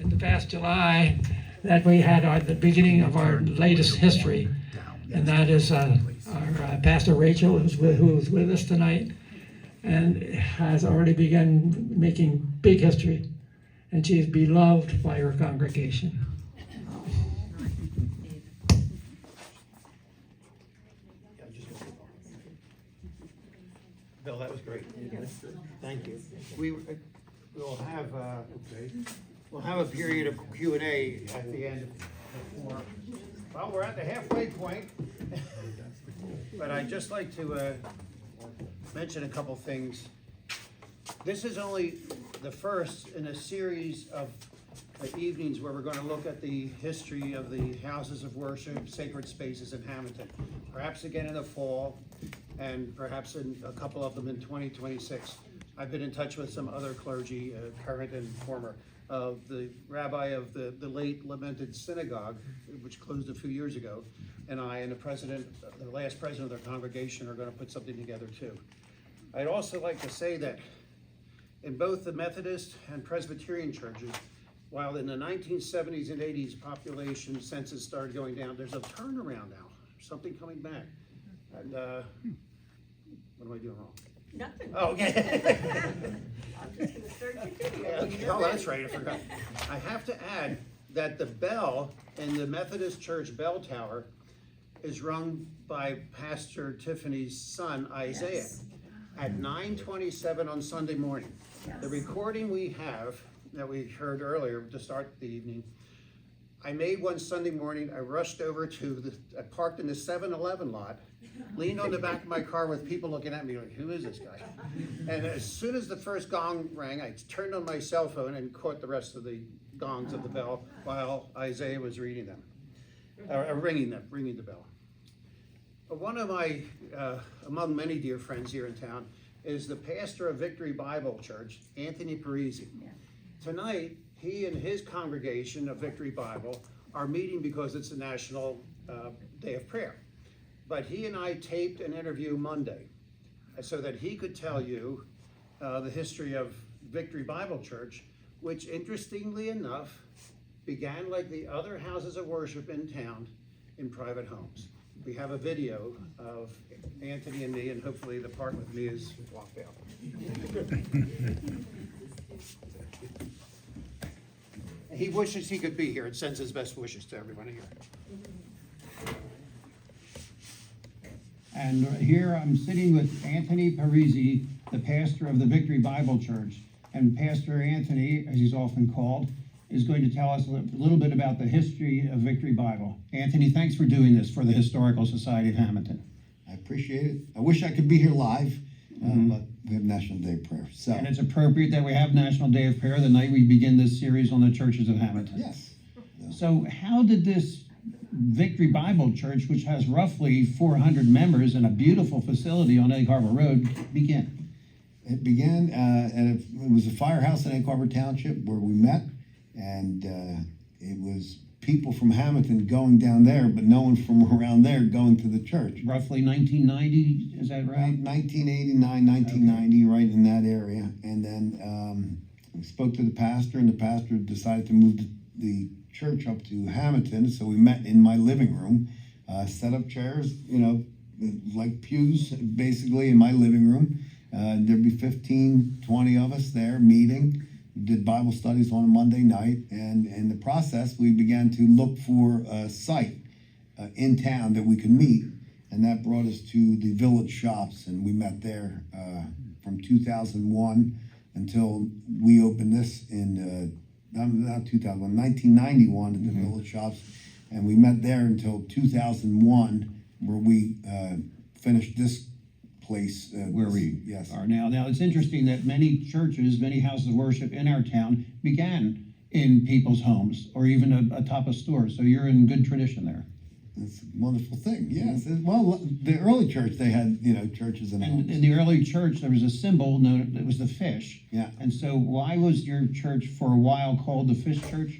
In the past July, that we had the beginning of our latest history, and that is our Pastor Rachel, who is with us tonight, and has already begun making big history, and she is beloved by her congregation. Bill, that was great. Thank you. We'll have a period of Q&A at the end before, well, we're at the halfway point. But I'd just like to mention a couple things. This is only the first in a series of evenings where we're going to look at the history of the houses of worship, sacred spaces in Hammonton. Perhaps again in the fall, and perhaps in a couple of them in 2026. I've been in touch with some other clergy, current and former, the rabbi of the late lamented synagogue, which closed a few years ago, and I and the last president of their congregation are going to put something together too. I'd also like to say that in both the Methodist and Presbyterian churches, while in the 1970s and 80s population census started going down, there's a turnaround now, something coming back. And what am I doing wrong? Nothing. Oh, okay. I'm just gonna start your video. when you're Oh, that's ready. right, I forgot. I have to add that the bell in the Methodist Church bell tower is rung by Pastor Tiffany's son, Isaiah, Yes. at 9:27 on Sunday morning. The recording we have, that we heard earlier to start the evening, I made one Sunday morning. I rushed over I parked in the 7-Eleven lot, leaned on the back of my car with people looking at me like, who is this guy? And as soon as the first gong rang, I turned on my cell phone and caught the rest of the gongs of the bell while Isaiah was reading them, ringing the bell. One of my, among many dear friends here in town, is the pastor of Victory Bible Church, Anthony Parise. Tonight, he and his congregation of Victory Bible are meeting because it's a national day of prayer. But he and I taped an interview Monday so that he could tell you the history of Victory Bible Church, which interestingly enough began like the other houses of worship in town in private homes. We have a video of Anthony and me, and hopefully the part with me is blocked out. He wishes he could be here and sends his best wishes to everyone here. And here I'm sitting with Anthony Parise, the pastor of the Victory Bible Church. And Pastor Anthony, as he's often called, is going to tell us a little bit about the history of Victory Bible. Anthony, thanks for doing this for the Historical Society of Hammonton. I appreciate it. I wish I could be here live, but we have National Day of Prayer. So, And it's appropriate that we have National Day of Prayer the night we begin this series on the churches of Hammonton. yes. So how did this Victory Bible Church, which has roughly 400 members and a beautiful facility on Egg Harbor Road, begin? It began, it was a firehouse in Egg Harbor Township where we met, and it was people from Hammonton going down there, but no one from around there going to the church. Roughly 1990, is that right? 1989, 1990, right in that area. And then we spoke to the pastor, and the pastor decided to move the church up to Hammonton, so we met in my living room, set up chairs, like pews, basically in my living room. There'd be 15, 20 of us there meeting. We did Bible studies on a Monday night, and in the process, we began to look for a site in town that we could meet, and that brought us to the village shops, and we met there for from 2001 until we opened this in, not 2001, 1991 at the Village Shops. And we met there until 2001, where we finished this place. Where we yes. are now. Now, it's interesting that many churches, many houses of worship in our town began in people's homes or even atop a store. So you're in good tradition there. It's a wonderful thing, yes. Well, the early church, they had, churches and And homes. in the early church, there was a symbol known, it was the fish. Yeah. And so why was your church for a while called the Fish Church?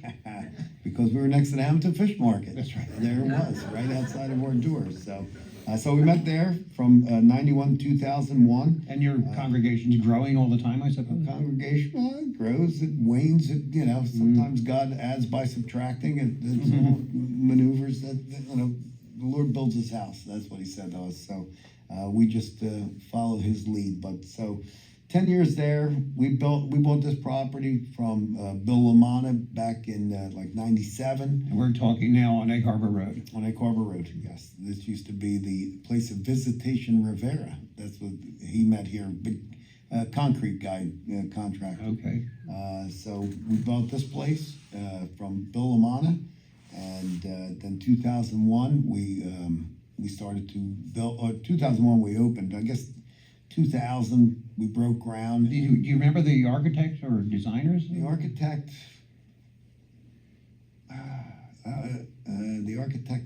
Because we were next to the Hammonton Fish Market. That's right. There it was, right outside of our doors. So we met there from 91 to 2001. And your congregation's growing all the time, I suppose? Congregation grows, it wanes, sometimes God adds by subtracting. It's all maneuvers that, the Lord builds his house. That's what he said to us. So we just follow his lead. But so 10 years there, we bought this property from Bill Lamanna back in like 97. And we're talking now on Egg Harbor Road. On Egg Harbor Road, yes. This used to be the place of Visitation Rivera. That's what he met here, big concrete guy contractor. Okay. So we bought this place from Bill Lamanna, and then 2001 we started to build. 2001 we opened. I guess 2000 we broke ground. Do you remember the architects or designers? The architect,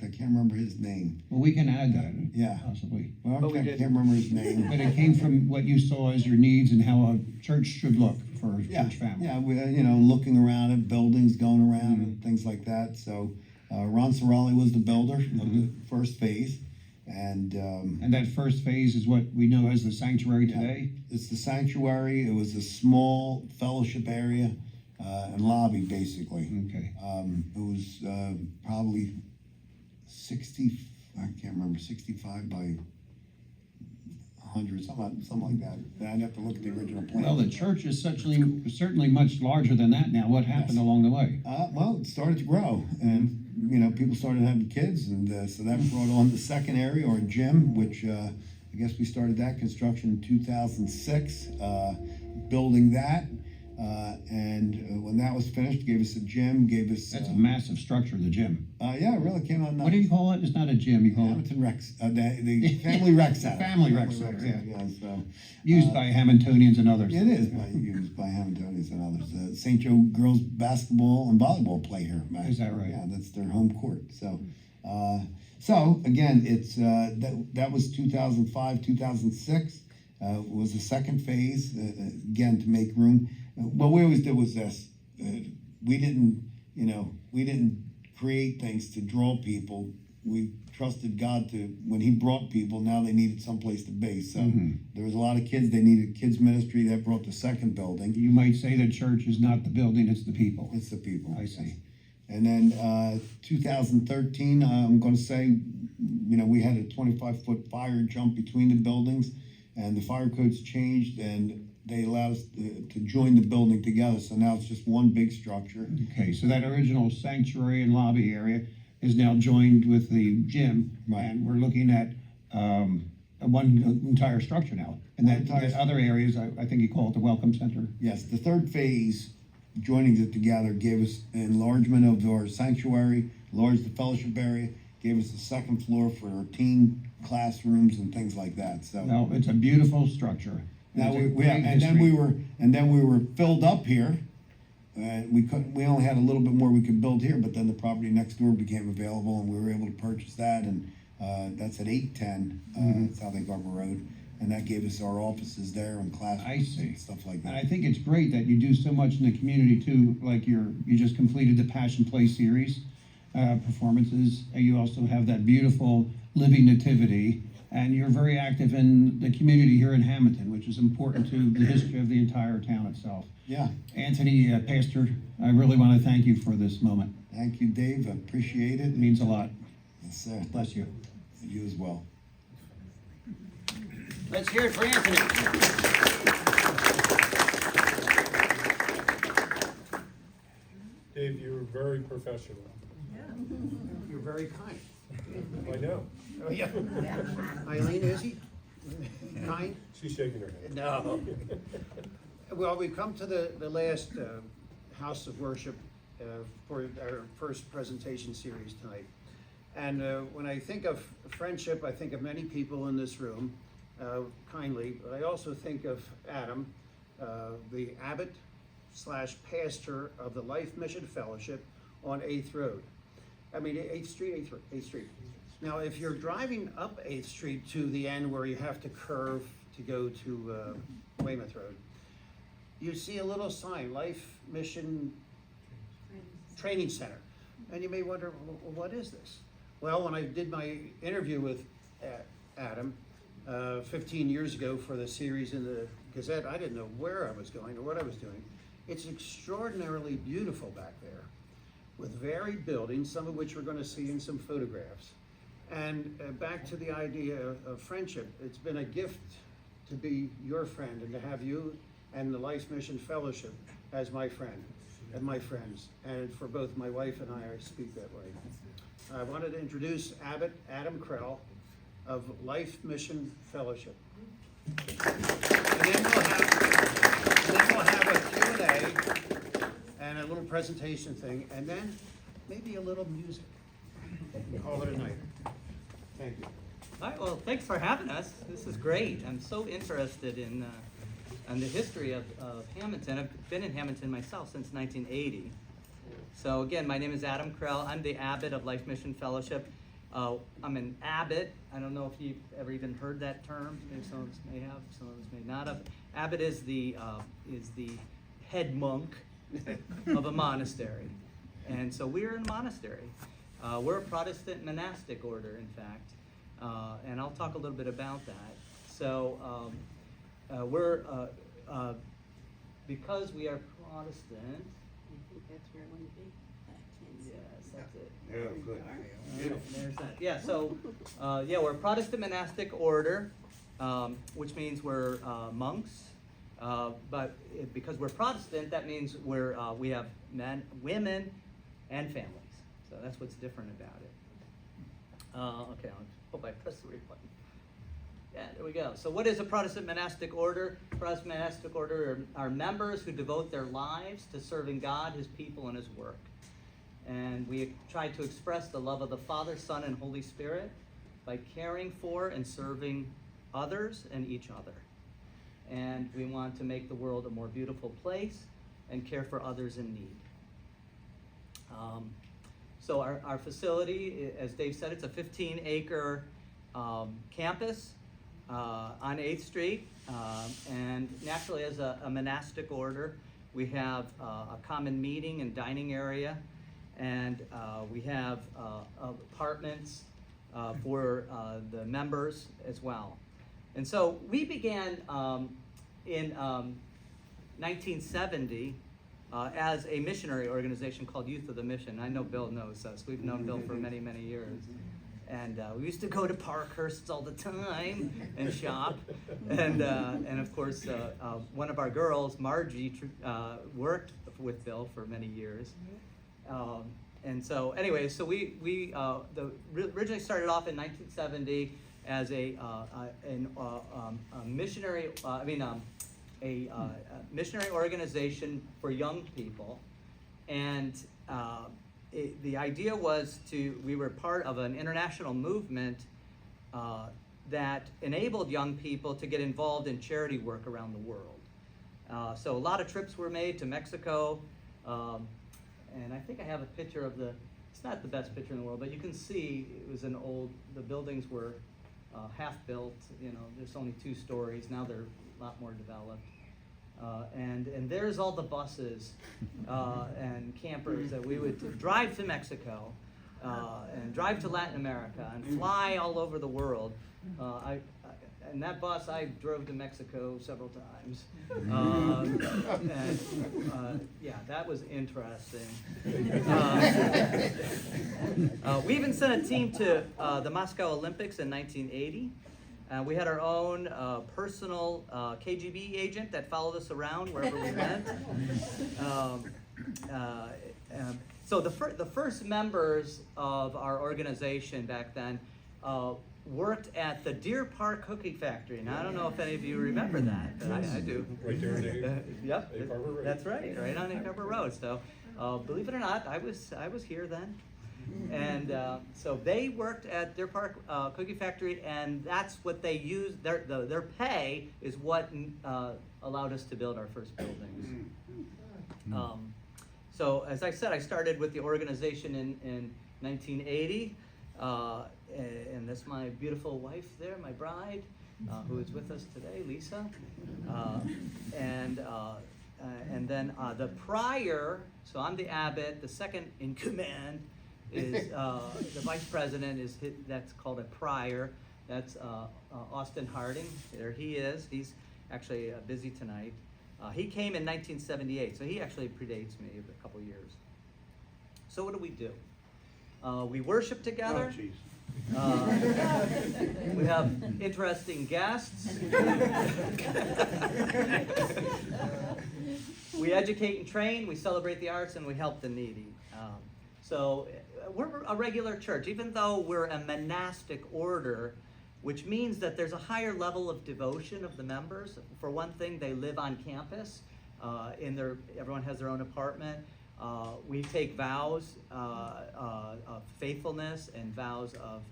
I can't remember his name. Well, we can add that, Yeah. possibly. The But we architect, I didn't. can't remember his name. But it came from what you saw as your needs and how a church should look for a Yeah, church family. yeah, we, looking around at buildings going around and things like that. So Ron Sorelli was the builder of the first phase, and And that first phase is what we know as the sanctuary today? it's the sanctuary. It was a small fellowship area and lobby, basically. Okay. It was probably 60, I can't remember, 65 by 100, something like that. I'd have to look at the original plan. Well, the church is certainly much larger than that now. What happened Yes. along the way? Well, it started to grow, and people started having kids, and so that brought on the second area, or gym, which I guess we started that construction in 2006, building that, and when that was finished, gave us a gym, gave us. That's a massive structure, the gym. Yeah, it really came out nice. What do you call it? It's not a gym, you call it Hammonton Rec, the Family Rec Center. Family Rec Center, yeah. So. used by Hammontonians and others. It is used by Hammontonians and others. St. Joe girls basketball and volleyball play here. Is that right? Yeah, that's their home court. So again, it's that was 2005, 2006 was the second phase. Again, to make room. What we always did was this: we didn't create things to draw people. We trusted God to, when he brought people, now they needed someplace to be. So there was a lot of kids, they needed kids ministry. That brought the second building. You might say the church is not the building, it's the people. It's the people. I see. And then 2013, I'm going to say, we had a 25-foot fire jump between the buildings, and the fire codes changed, and they allowed us to join the building together. So now it's just one big structure. Okay, so that original sanctuary and lobby area is now joined with the gym. Right. And we're looking at one entire structure now. And that other areas, I think you call it the Welcome Center. Yes, the third phase, joining it together, gave us enlargement of our sanctuary, enlarged the fellowship area, gave us the second floor for our teen classrooms and things like that. So Well, it's a beautiful structure. now It's a we great and then we were filled up here. We only had a little bit more we could build here, but then the property next door became available, and we were able to purchase that, and that's at 810 South Egg Harbor Road, and that gave us our offices there and classrooms and stuff like And I that. think it's great that you do so much in the community too, like you just completed the Passion Play series performances. And you also have that beautiful Living Nativity, and you're very active in the community here in Hammonton, which is important to the history of the entire town itself. Yeah, Anthony, Pastor, I really want to thank you for this moment. thank you, Dave. I appreciate it. It means a lot. Yes, sir. Bless you. You as well. Let's hear it for Anthony. Dave, you were very professional. You're very kind. I know. Oh, yeah. Eileen, is he? Kind? She's shaking her head. No. Well, we've come to the last house of worship for our first presentation series tonight. And when I think of friendship, I think of many people in this room, kindly, but I also think of Adam, the abbot / pastor of the Life Mission Fellowship on 8th Road. I mean, 8th Street, 8th Street. Now, if you're driving up 8th Street to the end where you have to curve to go to Weymouth Road, you see a little sign, Life Mission Training Center. And you may wonder, well, what is this? Well, when I did my interview with Adam 15 years ago for the series in the Gazette, I didn't know where I was going or what I was doing. It's extraordinarily beautiful back there with varied buildings, some of which we're going to see in some photographs. And back to the idea of friendship, it's been a gift to be your friend and to have you and the Life Mission Fellowship as my friend and my friends. And for both my wife and I speak that way. I wanted to introduce Abbot Adam Krell of Life Mission Fellowship. And then we'll have a Q&A and a little presentation thing, and then maybe a little music. Call it a night. Thank you. All right, well, thanks for having us. This is great. I'm so interested in the history of Hammonton. I've been in Hammonton myself since 1980. So again, my name is Adam Krell. I'm the abbot of Life Mission Fellowship. I'm an abbot. I don't know if you've ever even heard that term. Maybe some of us may have, some of us may not have. Abbot is the head monk of a monastery. And so we're in a monastery. We're a Protestant monastic order, in fact. And I'll talk a little bit about that. So we're, because we are Protestant. I think that's where I want to be. I can't see. Yes, that's it. Yeah, good. There's that. Yeah, so, we're a Protestant monastic order, which means we're monks. But because we're Protestant, that means we have men, women, and families. So that's what's different about it. Okay, I hope I pressed the right button. Yeah, there we go. So what is a Protestant monastic order? Protestant monastic order are members who devote their lives to serving God, His people, and His work. And we try to express the love of the Father, Son, and Holy Spirit by caring for and serving others and each other. And we want to make the world a more beautiful place and care for others in need. So our facility, as Dave said, it's a 15-acre campus on 8th Street. And naturally, as a monastic order, we have a common meeting and dining area. And we have apartments for the members as well. And so we began in 1970 as a missionary organization called Youth of the Mission. I know Bill knows us. We've known Bill for many, many years. And we used to go to Parkhurst all the time and shop. And of course, one of our girls, Margie, worked with Bill for many years. And so anyway, so we originally started off in 1970 as a missionary, a missionary organization for young people. And the idea was we were part of an international movement that enabled young people to get involved in charity work around the world. So a lot of trips were made to Mexico. And I think I have a picture of it's not the best picture in the world, but you can see it was the buildings were half built, there's only 2 stories. Now they're a lot more developed. And there's all the buses and campers that we would drive to Mexico and drive to Latin America and fly all over the world. And that bus, I drove to Mexico several times. Yeah, that was interesting. We even sent a team to the Moscow Olympics in 1980. We had our own personal KGB agent that followed us around wherever we went. So the first members of our organization back then worked at the Deer Park Cookie Factory. And I don't know if any of you remember that, but I do. Right there in Yep, Egg Harbor Road. that's right, right on Egg Harbor Road. So, believe it or not, I was here then. And so they worked at Deer Park Cookie Factory, and that's what they used. Their pay is what allowed us to build our first buildings. So as I said, I started with the organization in 1980, and that's my beautiful wife there, my bride, who is with us today, Lisa, and then the prior. So I'm the abbot. The second in command is the vice president. That's called a prior. That's Austin Harding. There he is. He's actually busy tonight. He came in 1978, so he actually predates me a couple years. So what do? We worship together. Oh, jeez. We have interesting guests. We educate and train, we celebrate the arts, and we help the needy. So we're a regular church, even though we're a monastic order, which means that there's a higher level of devotion of the members. For one thing, they live on campus. Everyone has their own apartment. We take vows of faithfulness and vows of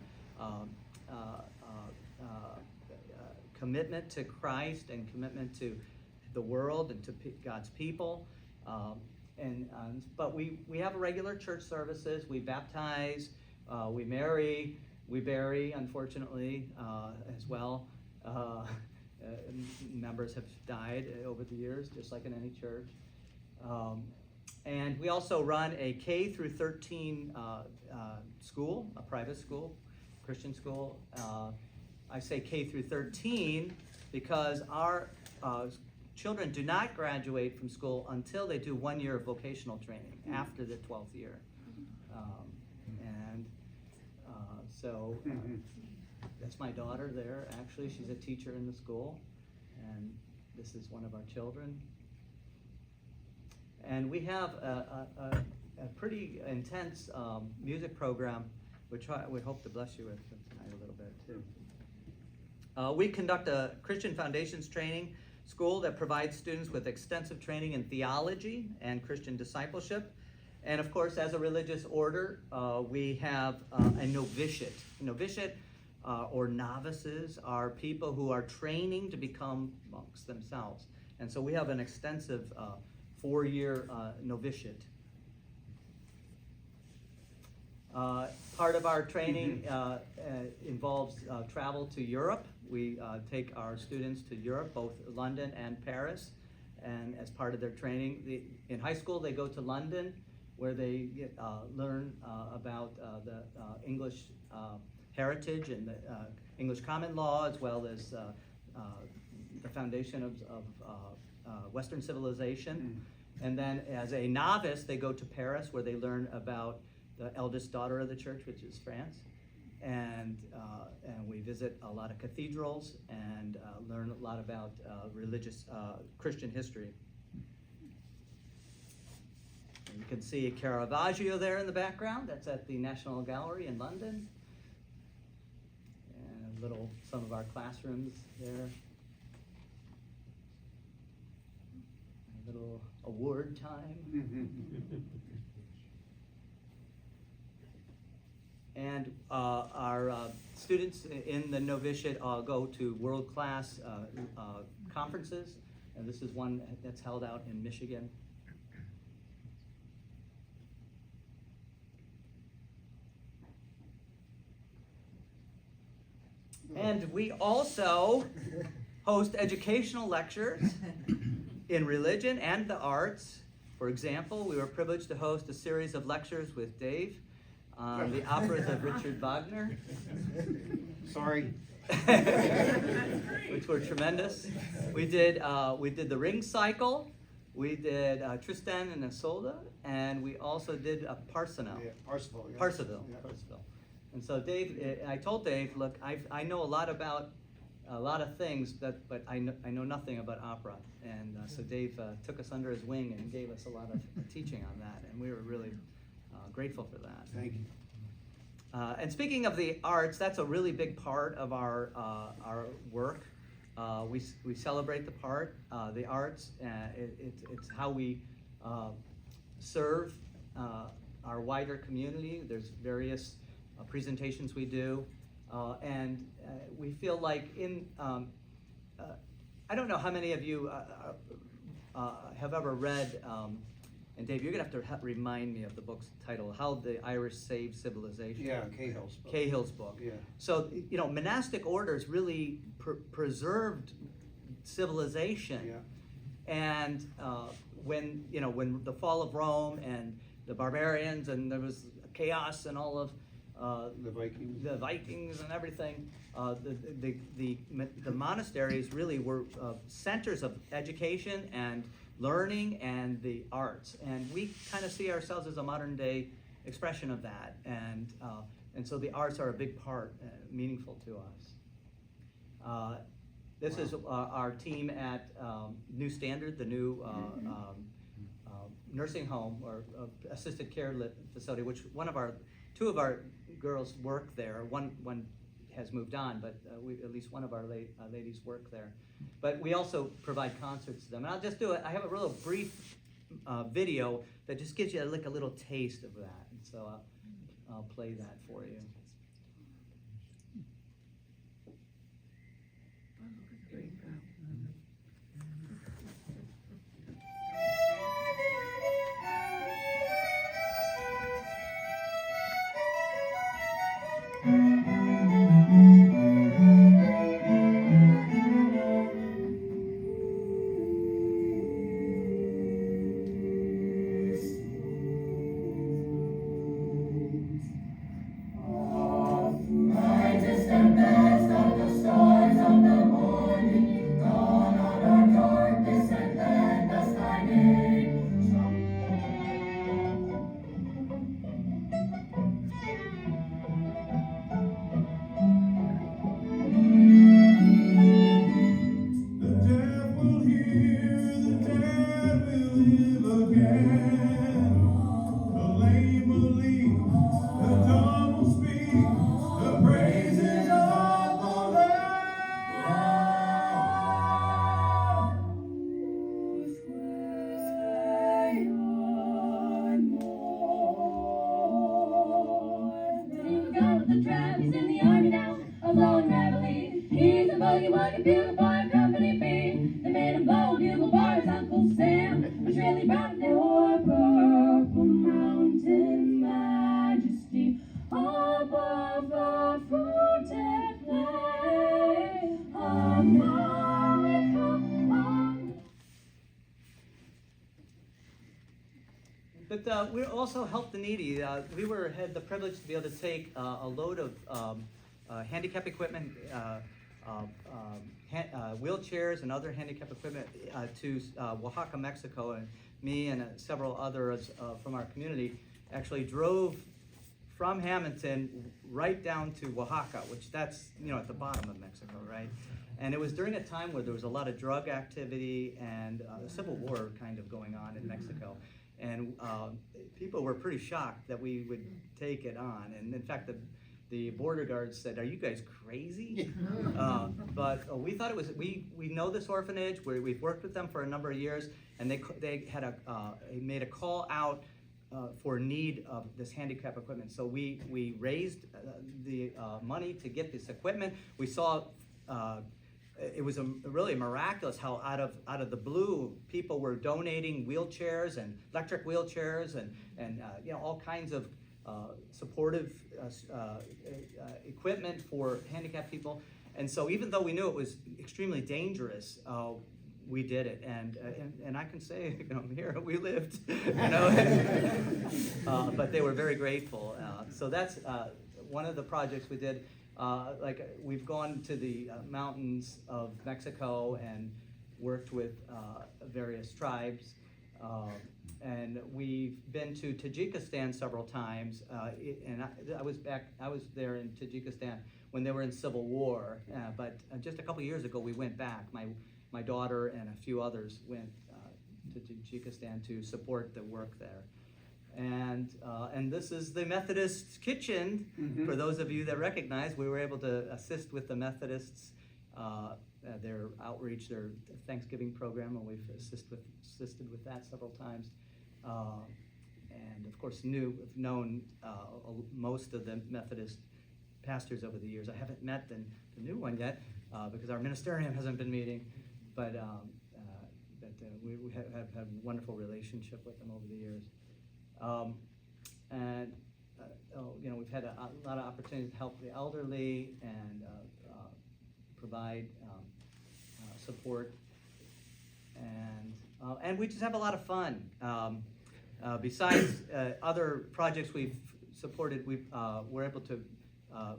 commitment to Christ and commitment to the world and to God's people. But we have regular church services. We baptize, we marry, we bury, unfortunately, as well. Members have died over the years, just like in any church. And we also run a K through 13 school, a private school, Christian school. I say K through 13 because our children do not graduate from school until they do 1 year of vocational training after the 12th year. So that's my daughter there. Actually, she's a teacher in the school, and this is one of our children. And we have a pretty intense music program, which we hope to bless you with tonight a little bit too. We conduct a Christian Foundations training school that provides students with extensive training in theology and Christian discipleship. And of course, as a religious order, we have a novitiate. Novitiate or novices are people who are training to become monks themselves. And so we have an extensive 4-year novitiate. Part of our training involves travel to Europe. We take our students to Europe, both London and Paris, and as part of their training. In high school, they go to London, where they learn about the English heritage and the English common law, as well as the foundation of Western civilization. And then as a novice, they go to Paris, where they learn about the eldest daughter of the church, which is France. And we visit a lot of cathedrals and learn a lot about religious Christian history. And you can see Caravaggio there in the background. That's at the National Gallery in London. And some of our classrooms there. A little award time. And our students in the novitiate go to world-class conferences, and this is one that's held out in Michigan. And we also host educational lectures in religion and the arts. For example, we were privileged to host a series of lectures with Dave on the operas of Richard Wagner. Sorry. Which were tremendous. We did the Ring Cycle, we did Tristan and Isolde, and we also did Parsifal. Yeah, Parsifal. Yeah. Parsifal. Yeah. Parsifal. And so Dave, I told Dave, look, I know a lot about a lot of things, but I know nothing about opera. And so Dave took us under his wing and gave us a lot of teaching on that, and we were really grateful for that. Thank you. And speaking of the arts, that's a really big part of our work. We celebrate the arts. It's how we serve our wider community. There's various presentations we do, and we feel like I don't know how many of you have ever read, and Dave, you're gonna have to remind me of the book's title, How the Irish Saved Civilization. Yeah, Cahill's book. Cahill's book. Yeah. So, monastic orders really preserved civilization. Yeah. And when the fall of Rome and the barbarians, and there was chaos and all of The Vikings and everything, the monasteries really were centers of education and learning and the arts, and we kind of see ourselves as a modern day expression of that, and so the arts are a big part, meaningful to us. This is our team at New Standard, the new nursing home or assisted care facility, which two of our girls work there. One has moved on, but at least one of our ladies work there. But we also provide concerts to them. And I'll just do it. I have a real brief video that just gives you like a little taste of that. And so I'll play that for you. But we also help the needy. We had the privilege to be able to take a load of handicap equipment, wheelchairs and other handicap equipment to Oaxaca, Mexico, and me and several others from our community actually drove from Hammonton right down to Oaxaca, which that's at the bottom of Mexico, right? And it was during a time where there was a lot of drug activity and a civil war kind of going on in Mexico. And people were pretty shocked that we would take it on. And in fact, the border guards said, "Are you guys crazy?" But we thought it was. We know this orphanage. We've worked with them for a number of years, and they had made a call out for need of this handicap equipment. So we raised the money to get this equipment. We saw. It was really miraculous how out of the blue people were donating wheelchairs and electric wheelchairs and all kinds of supportive equipment for handicapped people. And so even though we knew it was extremely dangerous, we did it. And I can say, here we lived, but they were very grateful. So that's one of the projects we did. We've gone to the mountains of Mexico and worked with various tribes, and we've been to Tajikistan several times. And I was there in Tajikistan when they were in civil war. But just a couple years ago, we went back. My daughter and a few others went to Tajikistan to support the work there. And this is the Methodist kitchen. For those of you that recognize, we were able to assist with the Methodists, their outreach, their Thanksgiving program, and we've assisted with that several times. And of course, known most of the Methodist pastors over the years. I haven't met the new one yet because our ministerium hasn't been meeting, but we have had a wonderful relationship with them over the years. We've had a lot of opportunities to help the elderly and provide support, and we just have a lot of fun. Besides other projects we've supported, we're able to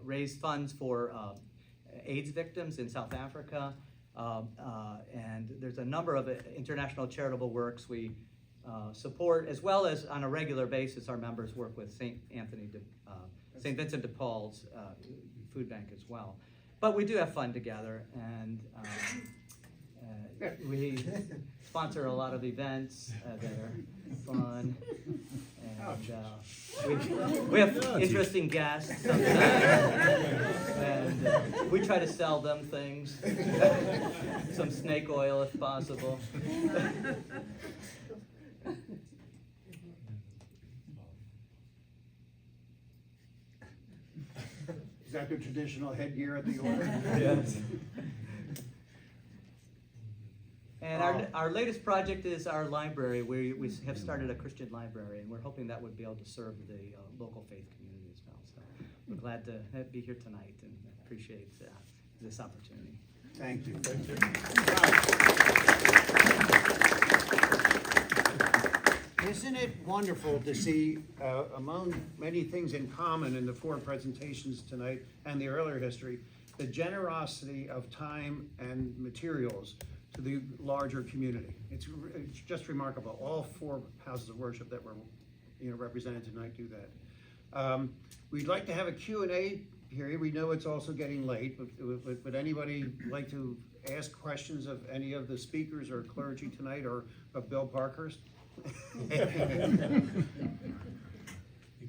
raise funds for AIDS victims in South Africa, and there's a number of international charitable works we support, as well as on a regular basis our members work with St. Vincent de Paul's food bank as well. But we do have fun together, and we sponsor a lot of events that are fun, and we have interesting guests sometimes, and we try to sell them things, some snake oil if possible. Is that the traditional headgear at the order? Yes. And our latest project is our library. We have started a Christian library, and we're hoping that would be able to serve the local faith community as well. So we're glad to be here tonight and appreciate this opportunity. Thank you. Isn't it wonderful to see, among many things in common in the four presentations tonight and the earlier history, the generosity of time and materials to the larger community. It's just remarkable. All four houses of worship that were represented tonight do that. We'd like to have a Q&A period. We know it's also getting late, but would anybody like to ask questions of any of the speakers or clergy tonight, or of Bill Parkhurst? He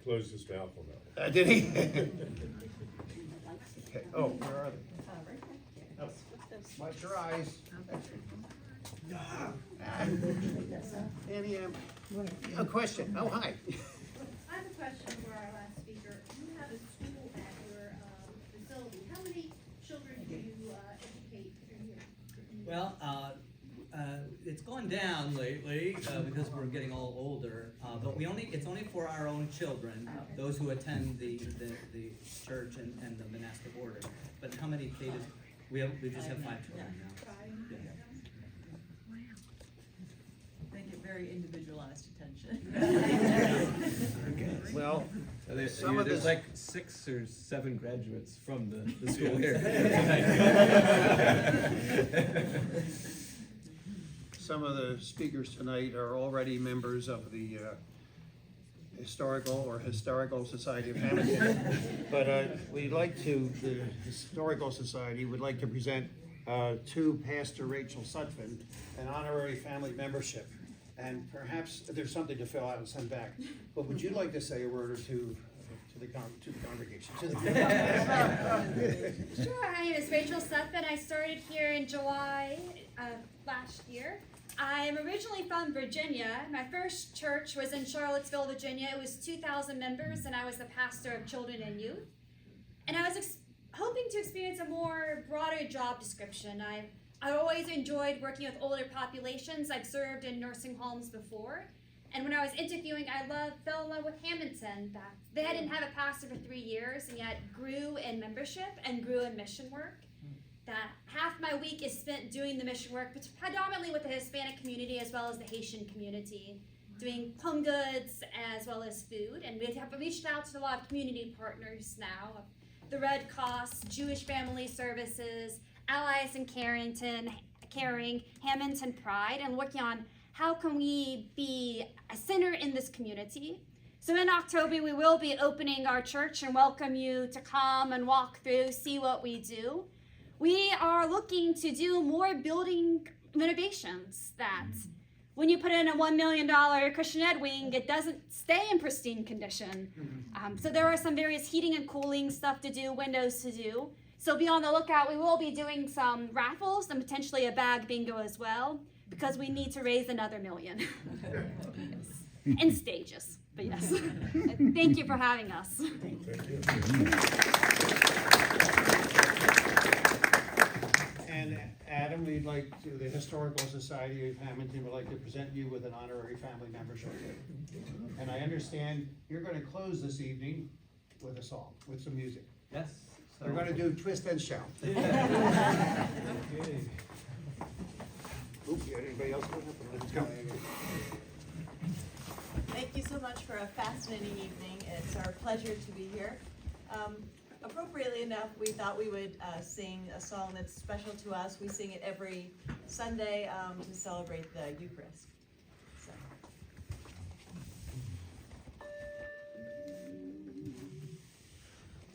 closed his mouth on that one. Did he? Okay. Oh, where are they? Oh. Watch your eyes. Annie, a question. Oh, hi. I have a question for our last speaker. You have a school at your facility. How many children do you educate in here? Well, it's gone down lately because we're getting all older. But it's only for our own children, those who attend the church and the monastic order. But how many K? We just have 5 children now. Yeah. They get very individualized attention. Well, there's like 6 or 7 graduates from the school here. Some of the speakers tonight are already members of the Historical Society of Hammonton. But the Historical Society would like to present to Pastor Rachel Sutphin an honorary family membership. And perhaps there's something to fill out and send back. But would you like to say a word or two to the congregation? Sure, my name is Rachel Sutphin. I started here in July of last year. I'm originally from Virginia. My first church was in Charlottesville, Virginia. It was 2,000 members, and I was the pastor of children and youth. And I was hoping to experience a more broader job description. I always enjoyed working with older populations. I've served in nursing homes before. And when I was interviewing, fell in love with Hammonton. They didn't have a pastor for 3 years, and yet grew in membership and grew in mission work. That half my week is spent doing the mission work, but predominantly with the Hispanic community as well as the Haitian community, doing home goods as well as food. And we have reached out to a lot of community partners now, the Red Cross, Jewish Family Services, Allies in Caring, Hammonton Pride, and working on how can we be a center in this community. So in October, we will be opening our church and welcome you to come and walk through, see what we do. We are looking to do more building renovations that when you put in a $1 million Christian Ed wing, it doesn't stay in pristine condition. So there are some various heating and cooling stuff to do, windows to do. So be on the lookout. We will be doing some raffles and potentially a bag bingo as well, because we need to raise another $1 million. Yes. In stages, but yes. Thank you for having us. And Adam, we'd like to, the Historical Society of Hammonton would like to present you with an honorary family membership. And I understand you're gonna close this evening with a song, with some music. Yes. We're gonna do Twist and Shout. Okay. Oop, anybody else going up? Let's go. Thank you so much for a fascinating evening. It's our pleasure to be here. Appropriately enough, we thought we would sing a song that's special to us. We sing it every Sunday to celebrate the Eucharist. So.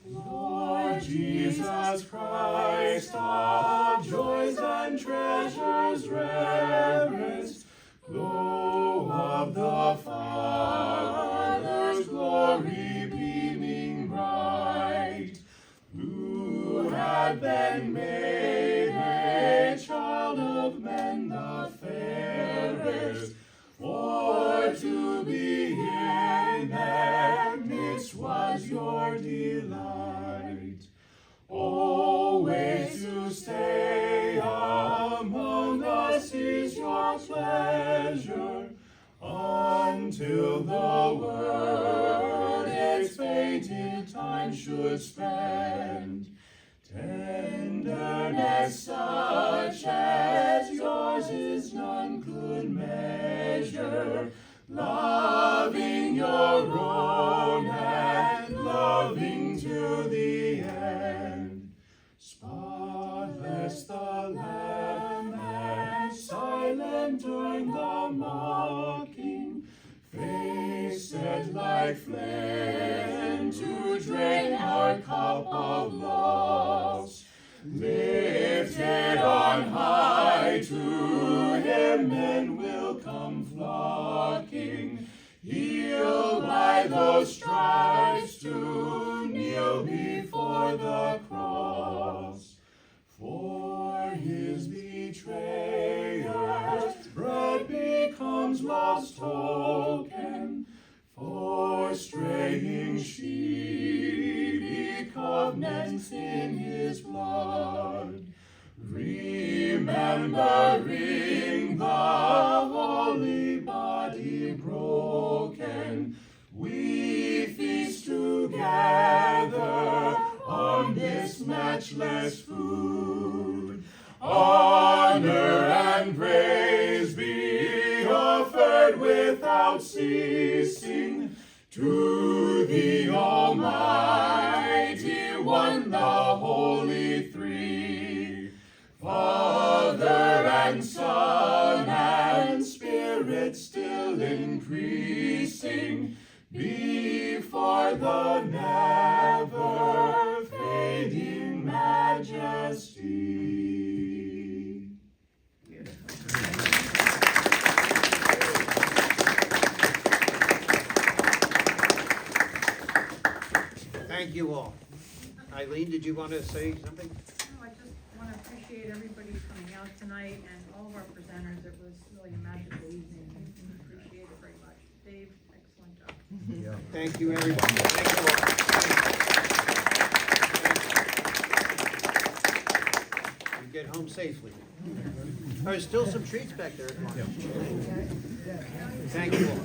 Lord Jesus Christ, all joys and treasures rarest, glow of the Father's glory beaming bright, who had been made a child of men the fairest, for to be in their midst was your delight, always to stay among us is your pleasure, until the world its fated time should spend. Tenderness such as yours is none could measure, loving your own and loving to the end. Spotless the Lamb and silent during the mocking, face set like flame to drain our cup of loss, lifted on high to him men will come flocking, healed by those stripes to kneel before the cross. For his betrayers bread becomes love's token, for straying sheep he covenants in his blood, remembering the holy body broken, we feast together on this matchless food. Honor and praise be offered without ceasing to the Almighty One, the Holy Three, Father and Son and Spirit still increasing before the never fading majesty. Thank you all. Eileen, did you want to say something? No, I just want to appreciate everybody coming out tonight and all of our presenters. It was really a magical evening. Appreciate it very much. Dave, excellent job. Yeah. Thank you, everybody. Thank you all. You get home safely. There's still some treats back there. Thank you all.